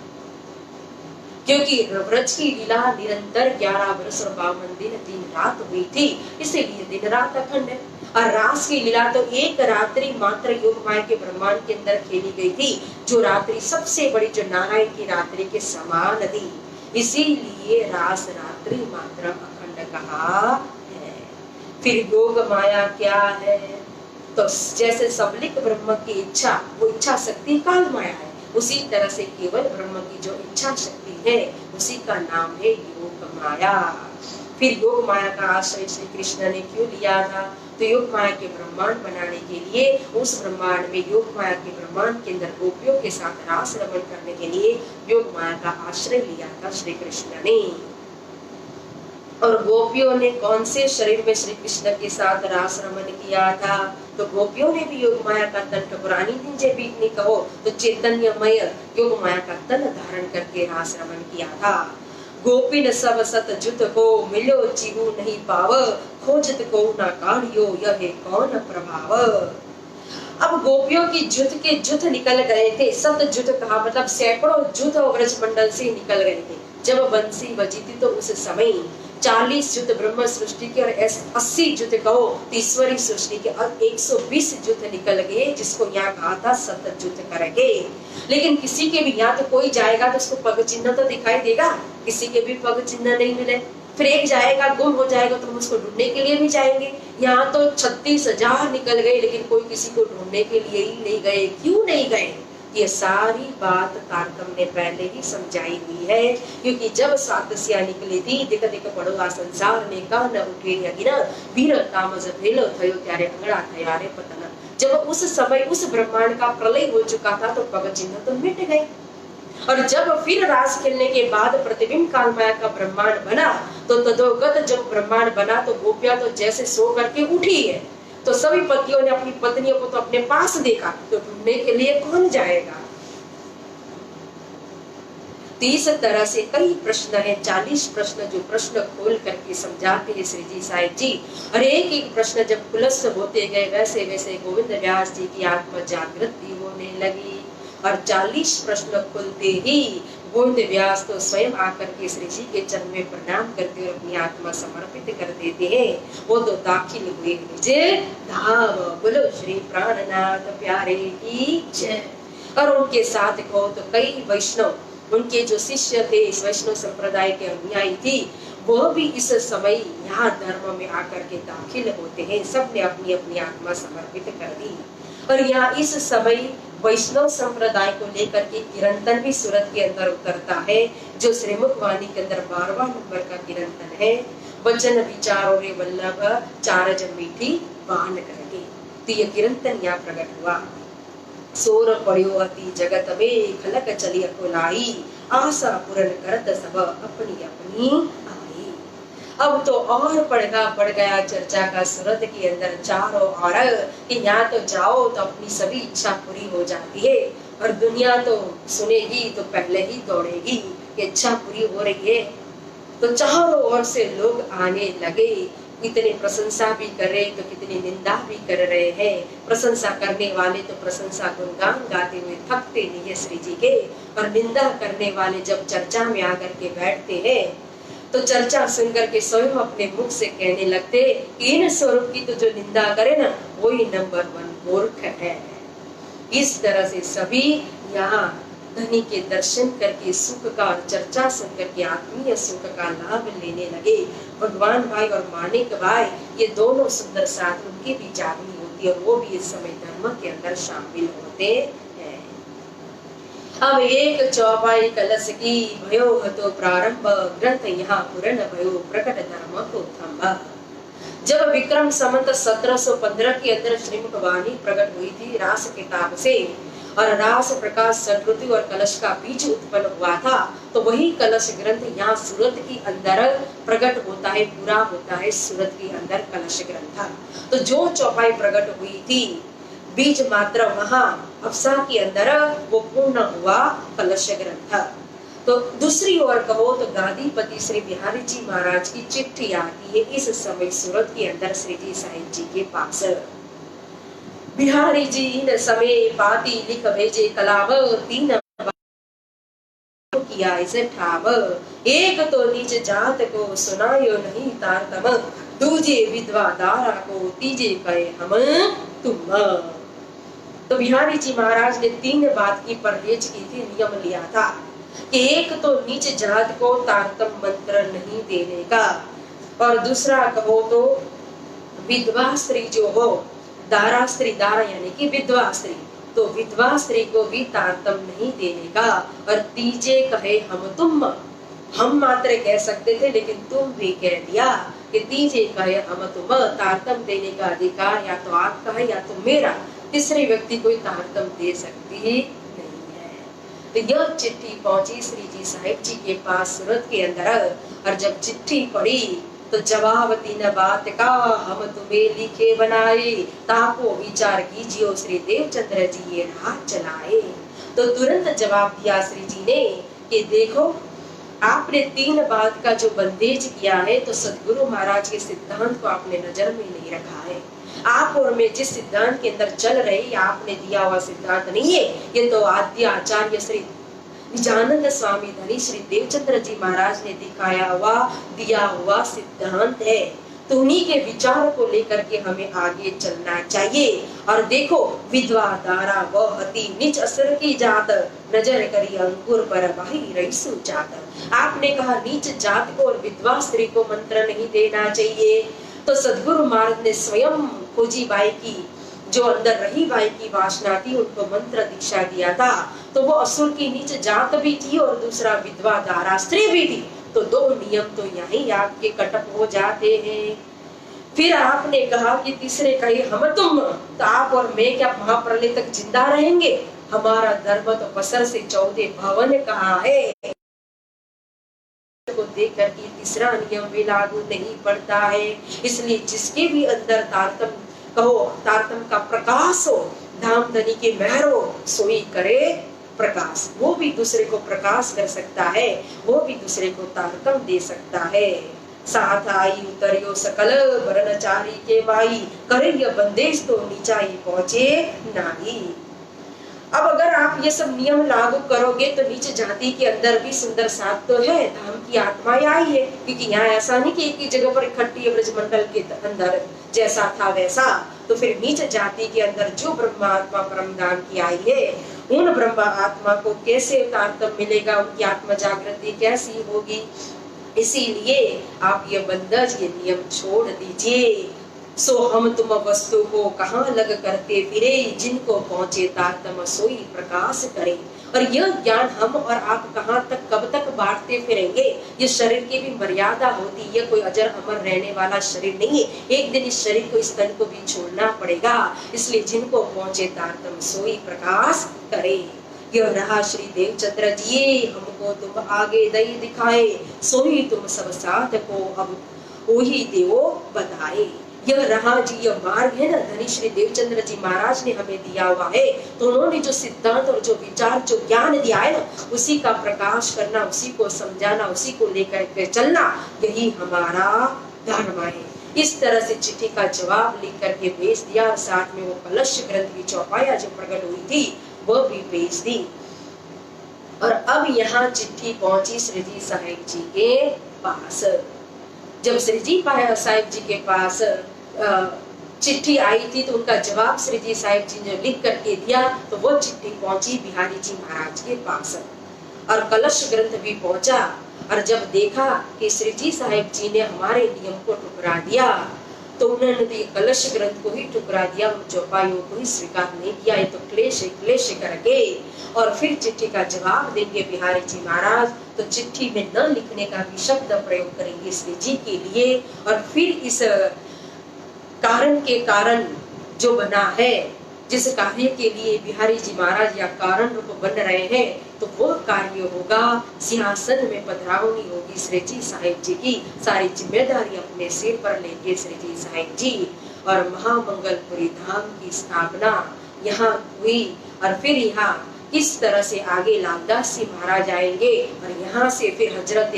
क्योंकि ब्रज की लीला निरंतर 11 वर्ष और 52 दिन रात हुई थी, इसीलिए दिन रात अखंड है। और रास की लीला तो एक रात्रि मात्र योग माया के ब्रह्मांड के अंदर खेली गई थी, जो रात्रि सबसे बड़ी, जो नारायण की रात्रि के समान थी, इसीलिए रास रात्रि मात्र अखंड कहा है। फिर योग माया क्या है? तो जैसे सबलिक ब्रह्म की इच्छा, वो इच्छा शक्ति काल माया है, उसी तरह से केवल ब्रह्म की जो इच्छा शक्ति है, उसी का नाम है योग माया। फिर योग माया का आश्रय श्री कृष्ण ने क्यों लिया था? तो योग माया के ब्रह्मांड बनाने के लिए, उस ब्रह्मांड में योग माया के ब्रह्मांड के अंदर गोपियों के साथ रास रमन करने के लिए योग माया का आश्रय लिया था श्री कृष्ण ने। और गोपियों ने कौन से शरीर में श्री कृष्ण के साथ रास रमन किया था? तो गोपियों ने भी योग माया का तन, ठकुरानी दिन जे भी नहीं कहो तो चैतन्यमय योग माया का तन धारण करके रास रमन किया था। गोपिन सब सत जुत को, मिलो चिहु नहीं पाव, खोजत को ना काढ़ियो, यह कौन प्रभाव। अब गोपियों की जुत के जुत निकल गए थे, सत जुत कहा मतलब सैकड़ों जुत ब्रज मंडल से निकल गए थे। जब बंसी बजी थी तो उस समय 40 जुत ब्रह्म सृष्टि के और 80 जुत कहो ईश्वरी सृष्टि के, और 120 जुत निकल गए, जिसको यहाँ कहा था सत जुत करके। लेकिन किसी के भी यहाँ तो कोई जाएगा तो उसको पग चिन्ह तो दिखाई देगा, किसी के भी पग चिन्ह नहीं मिले। फिर एक जाएगा गुम हो जाएगा तो हम उसको ढूंढने के लिए भी जाएंगे। यहाँ तो 36,000 निकल गए, लेकिन कोई किसी को ढूंढने के लिए ही नहीं गए। क्यों नहीं गए? ये सारी बात तारतम ने पहले ही समझाई हुई है, क्योंकि जब सातस्या निकली थी, दिक दिक पड़ोआ संसार ने का न उठे यगिना, वीर तामस भेलो थयो त्यारे अंगड़ा थया रे पतन। जब उस समय उस ब्रह्मांड का प्रलय हो चुका था, तो पग चिन्ह तो मिट गए। और जब फिर रास खेलने के बाद प्रतिबिंब काल माया का ब्रह्मांड बना, तो तदोगत जब ब्रह्मांड बना तो गोपियां तो जैसे सो करके उठी है, तो सभी पतियों ने अपनी पत्नियों को तो अपने पास देखा, तो ढूंढने के लिए कौन जाएगा? 30 तरह से कई प्रश्न है, 40 प्रश्न जो प्रश्न खोल करके समझाते हैं श्री जी साहिब जी। और एक एक प्रश्न जब खुलस होते गए, वैसे वैसे गोविंद व्यास जी की आत्मा जागृति होने लगी। और 40 प्रश्न खुलते ही गोविंद व्यास तो स्वयं आकर के श्री जी के चरण में प्रणाम करते और अपनी आत्मा समर्पित कर देते हैं। वो तो दाखिल हुए निज धाम, बोलो श्री प्राणनाथ प्यारे की जय। और उनके साथ कहो तो कई वैष्णव, उनके जो शिष्य थे, इस वैष्णव संप्रदाय के अनुयायी थी, वो भी इस समय यहाँ धर्म में आकर के दाखिल होते हैं। सबने अपनी अपनी आत्मा समर्पित कर दी। और यहाँ इस समय वैष्णव संप्रदाय को लेकर के कीर्तन भी सूरत के अंदर उतरता है, जो श्रीमुख वाणी के अंदर 12वां नंबर का कीर्तन है। वचन विचारो रे वल्लभ चारज मीठी बान करके, तो ये कीर्तन यहाँ प्रकट हुआ। सोर पड़ियो अति जगत में, खलक चली अकोलाई, आशा पूर्ण करत सब अपनी अपनी आई। अब तो और बढ़ गया चर्चा का सूरत के अंदर चारों ओर, कि यहाँ तो जाओ तो अपनी सभी इच्छा पूरी हो जाती है, और दुनिया तो सुनेगी तो पहले ही दौड़ेगी कि इच्छा पूरी हो रही है। तो चारों ओर से लोग आने लगे, कितनी प्रशंसा भी कर रहे तो कितनी निंदा भी कर रहे हैं। प्रशंसा करने वाले तो प्रशंसा गुणगान गाते हुए थकते नहीं है श्री जी के, और निंदा करने वाले जब चर्चा में आकर के बैठते हैं तो चर्चा सुनकर के स्वयं अपने मुख से कहने लगते, इन स्वरूप की तो जो निंदा करे ना, वही नंबर 1 मूर्ख है। इस तरह से सभी यहाँ धनी के दर्शन करके सुख का और चर्चा सुन करके आत्मीय सुख का लाभ लेने लगे। भगवान भाई और मानिक भाई, ये दोनों सुंदर साथ, उनकी भी जागनी होती है, और वो भी इस समय धर्म के अंदर शामिल होते हैं। अब एक चौपाई कलश की भयो हतो प्रारंभ, ग्रंथ यहाँ पूर्ण भयो प्रकट धर्म को थम्ब। जब विक्रम संवत 1715 के अंदर श्रीमुख वाणी प्रकट हुई थी रास किताब से, और रास प्रकाश सदरुति और कलश का बीज उत्पन्न हुआ था, तो वही कलश ग्रंथ यहाँ सूरत के अंदर प्रकट होता है, पूरा होता है सूरत के अंदर कलश ग्रंथ। तो जो चौपाई प्रकट हुई थी बीज मात्र वहां अप्सा के अंदर, वो पूर्ण हुआ कलश ग्रंथ। तो दूसरी ओर कहो तो गादीपति श्री बिहारी जी महाराज की चिट्ठी आती है इस समय सूरत के अंदर श्री जी साहिब जी के पास। बिहारी जी इन समय पाती लिख भेजे कलाव, तीन किया इसे ठाव, एक तो नीच जात को सुनायो नहीं तारतम, दूजे विधवा दारा को तीजे कहे हम तुम। तो बिहारी जी महाराज ने तीन बात की परहेज की थी, नियम लिया था कि एक तो नीच जात को तारतम मंत्र नहीं देने का, और दूसरा कहो तो विधवा स्त्री जो हो, दारा स्त्री, दारा यानी कि विधवा स्त्री, तो विधवा स्त्री को भी तारतम नहीं देने का, और तीजे कहे हम तुम, हम मात्र कह सकते थे लेकिन तुम भी कह दिया कि तीजे कहे हम तुम, तारतम देने का अधिकार या तो आपका है या तो मेरा, तीसरे व्यक्ति कोई तारतम दे सकती नहीं है। तो यह चिट्ठी पहुंची श्री जी साहिब जी के पास सूरत के अंदर, और जब चिट्ठी पढ़ी तो जवाब तीन बात का हम तुम्हें लिखे बनाए, ताको विचार कीजियो श्री देवचंद्र जी ये राह चलाए। तो तुरंत जवाब दिया श्री जी ने कि देखो आपने तीन बात का जो बंदेज किया है, तो सदगुरु महाराज के सिद्धांत को आपने नजर में नहीं रखा है। आप और मैं जिस सिद्धांत के अंदर चल रहे, आपने दिया हुआ सिद्धांत नहीं है, ये तो आद्य आचार्य श्री निजानंद स्वामी धनी श्री देवचंद्र जी महाराज ने दिया हुआ सिद्धांत है। तो उन्हीं के विचार को लेकर के हमें आगे चलना चाहिए। और देखो विधवा दारा व हति नीच असर की जात, नजर करी अंकुर पर वही रही जात। आपने कहा नीच जात को और विधवा स्त्री को मंत्र नहीं देना चाहिए, तो सदगुरु महाराज ने स्वयं खोजी बाई की, जो अंदर रही बाई की वासना थी, उनको मंत्र दीक्षा दिया था। तो वो असुर की नीच जात भी थी और दूसरा विधवा दारा स्त्री भी थी, तो दो नियम तो यही आपके कटक हो जाते हैं। फिर आपने कहा कि तीसरे कही हम तुम, तो आप और मैं क्या महाप्रलय तक जिंदा रहेंगे? हमारा धर्म तो पसर से 14 भवन कहाँ है, को देख कर के तीसरा नियम भी लागू नहीं पड़ता है। इसलिए जिसके भी अंदर तारतम कहो, तारतम का प्रकाश हो, धाम धनी के महरो सोई करे प्रकाश, वो भी दूसरे को प्रकाश कर सकता है, वो भी दूसरे को तारतम दे सकता है। साथ आई उतरियो सकल ब्रह्मचारी के माई, करे यह बंदेश तो नीचाई पहुंचे नाही। अब अगर आप ये सब नियम लागू करोगे तो नीचे जाति के अंदर भी सुंदर साथ तो है, धाम की आत्माएं आई है, क्योंकि यहाँ ऐसा नहीं कि एक ही जगह पर इकट्ठी है ब्रजमंडल के अंदर जैसा था वैसा। तो फिर नीच जाति के अंदर जो ब्रह्मा आत्मा परम धाम की आई है, उन ब्रह्मा आत्मा को कैसे तारतम्य मिलेगा, उनकी आत्मा जागृति कैसी होगी? इसीलिए आप ये बंदज ये नियम छोड़ दीजिए। सो हम तुम वस्तु को कहाँ लग करते फिरे, जिनको पहुंचे तारतम सोई प्रकाश करे। और यह ज्ञान हम और आप कहाँ तक कब तक बांटते फिरेंगे? ये शरीर की भी मर्यादा होती है, कोई अजर अमर रहने वाला शरीर नहीं है। एक दिन इस शरीर को, इस तन को भी छोड़ना पड़ेगा। इसलिए जिनको पहुंचे तारतम सोई प्रकाश करे। यह रहा श्री देवचंद्र जी, हमको तुम आगे दई दिखाए, सोई तुम सब साथ को अब वही देवो बताए। यह रहा जी, यह मार्ग है ना, धनी श्री देवचंद्र जी महाराज ने हमें दिया हुआ है। तो उन्होंने जो सिद्धांत और जो विचार, जो ज्ञान दिया है ना, उसी का प्रकाश करना, उसी को समझाना, उसी को लेकर के चलना, यही हमारा धर्म है। इस तरह से चिट्ठी का जवाब लिख करके भेज दिया, साथ में वो कलश ग्रंथ की चौपाया जो प्रकट हुई थी वह भी भेज दी। और अब यहाँ चिट्ठी पहुंची श्री जी साहिब जी के पास। जब श्री जी साहिब जी के पास चिट्ठी आई थी तो उनका जवाब श्री जी साहिब जी ने लिख करके दिया, तो वो चिट्ठी पहुंची बिहारी जी महाराज के पास और कलश ग्रंथ भी पहुंचा। और जब देखा कि श्री जी साहिब जी ने हमारे नियम को ठुकरा दिया, तो उन्होंने तो कलश ग्रंथ को ही ठुकरा दिया, उन चौपाइयों को ही स्वीकार नहीं किया। ये तो क्लेश क्लेश करके और फिर चिट्ठी का जवाब देंगे बिहारी जी महाराज, तो चिट्ठी में न लिखने का भी शब्द प्रयोग करेंगे श्री जी के लिए। और फिर इस कारण के कारण जो बना है जिस कार्य के लिए बिहारी जी महाराज या कारण रूप बन रहे हैं, तो वह कार्य होगा, सिंहासन में पधरावनी होगी श्री जी साहिब जी की। सारी जिम्मेदारी अपने सिर पर लेंगे श्री जी साहिब जी, और महामंगलपुरी धाम की स्थापना यहाँ हुई। और फिर यहाँ किस तरह से आगे लालदास जी महाराज आएंगे, और यहाँ से फिर हजरत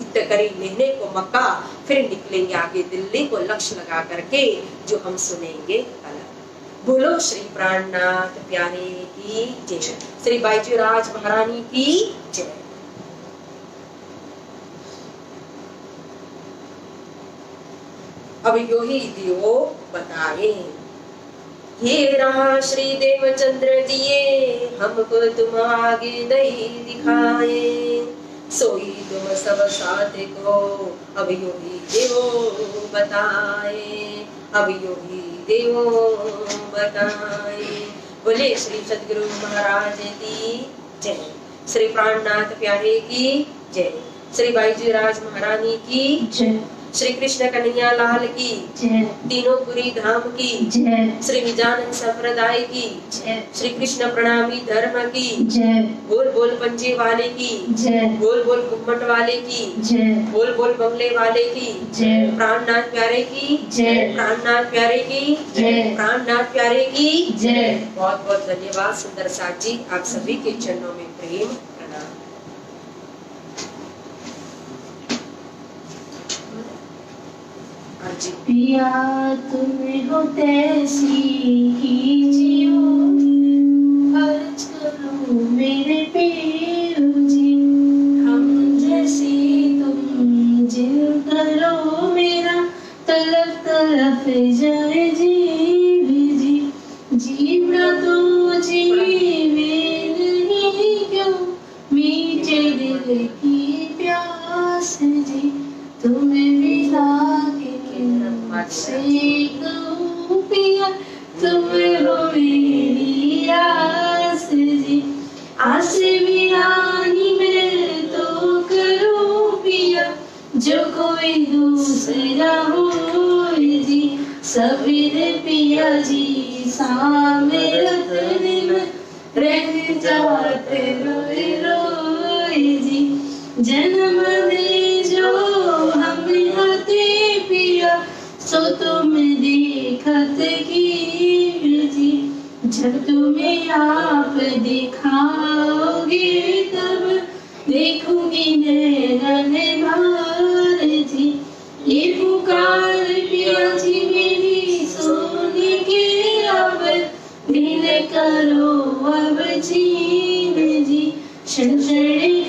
इत्तकरी लेने को मक्का, फिर निकलेंगे आगे दिल्ली को लक्ष्य लगा करके, जो हम सुनेंगे कल। बोलो श्री प्राणनाथ प्यारे की जय, श्री बाईजीराज महारानी की जय। अब यो ही दियो बताए, ये रहा श्री देवचंद्र दिए, हमको तुम आगे नहीं दिखाए, सोई तुम सब साथ को, अब यो ही देवो बताए, अब यो ही देवो बताए। बोले श्री सदगुरु महाराज की जय, श्री प्राणनाथ प्यारे की जय, श्री बाईजीराज महारानी की जय, श्री कृष्ण कन्हैया लाल की जय, तीनों पुरी धाम की जय, श्री निजानंद संप्रदाय की जय, श्री कृष्ण प्रणामी धर्म की जय, बोल बोल पंजे वाले की जय, बोल बोल घुम्मट वाले की जय, बोल बोल बंगले वाले की जय, प्राणनाथ प्यारे की जय, प्राणनाथ प्यारे की जय, प्राणनाथ प्यारे की जय। बहुत बहुत धन्यवाद सुंदर साथ जी, आप सभी के चरणों में प्रेम प्रणाम। पिया तुम हो तैसी कीजियो, अर्ज करो मेरे पियो जी, हम जैसी तुम जिन करो मेरा, तलफ तलफ जाए जीव जी, जीवना तो जीवे नहीं क्यों, मीठे दिल की प्यास जी, तुम्हें मिला से कहूं पिया, तुम हो मेरी आस जी, आस वीरानी में तो करूं पिया, जो कोई दूसरा हो जी, सवेरे पिया जी सामे रतने में रह जाते रोए रोए जी, जन्म दे जो हमें आते पिया, सो तुम देखत की जी, जब तुम्हें आप दिखाओगे तब देखूंगी नैनन भर जी, ये पुकार पिया जी मेरी सोने के, अब दिल करो अब जीन जी, क्षण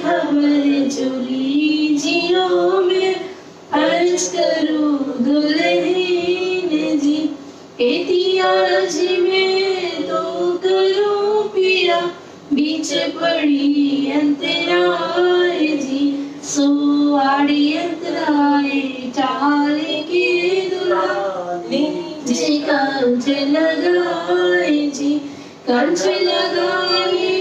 खबर जो लीजियो में, अर्ज करो दुल्हन जी, एतियाज में तो करूं पिया, बीच पड़ी अंतराय जी, सो आड़ी अंतराय चाल के दुलाने जी, कंच लगाए जी, कंच लगाए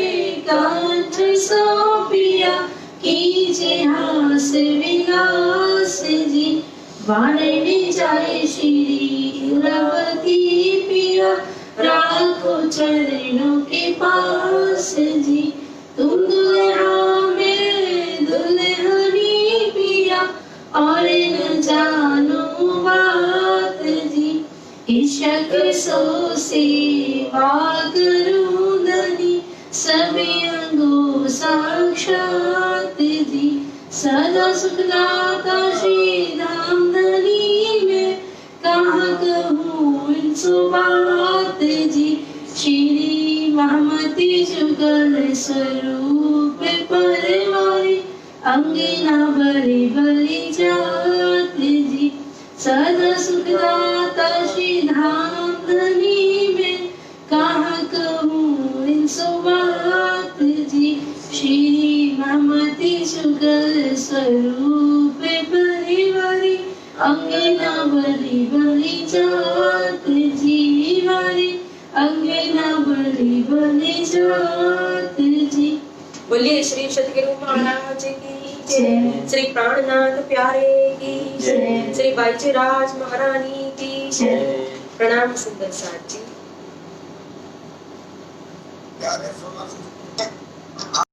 कंच सो पिया, कीजे हास विलास जी, वाणी जाए श्री रवती पिया, राखो चरणों के पास जी, तुम दुल्हा में दुल्हनी पिया, और न जानो बात जी, इशक सो सेवा करूं धनी, सभी अंगों साक्षात जी, सदा सुखदाता श्री धाम धनी में, कहाँ कहूँ इन सुबात जी, श्री महमती जुगल स्वरूप परवारी, अंगना बड़ी बड़ी जात जी, सदा सुखदाता श्री धाम धनी में, कहाँ कहूँ इन सुबात जी, श्री महमती जुगल स्वरूप परिवारी, अंगना बड़ी बड़ी जात जी वारी, अंगना बड़ी बड़ी जात जी। बोलिए श्री सतगुरु महाराज की जय, श्री प्राणनाथ प्यारे की जय, श्री बाईजीराज महारानी की जय। प्रणाम सुंदर साथ जी। प्यारे सुमन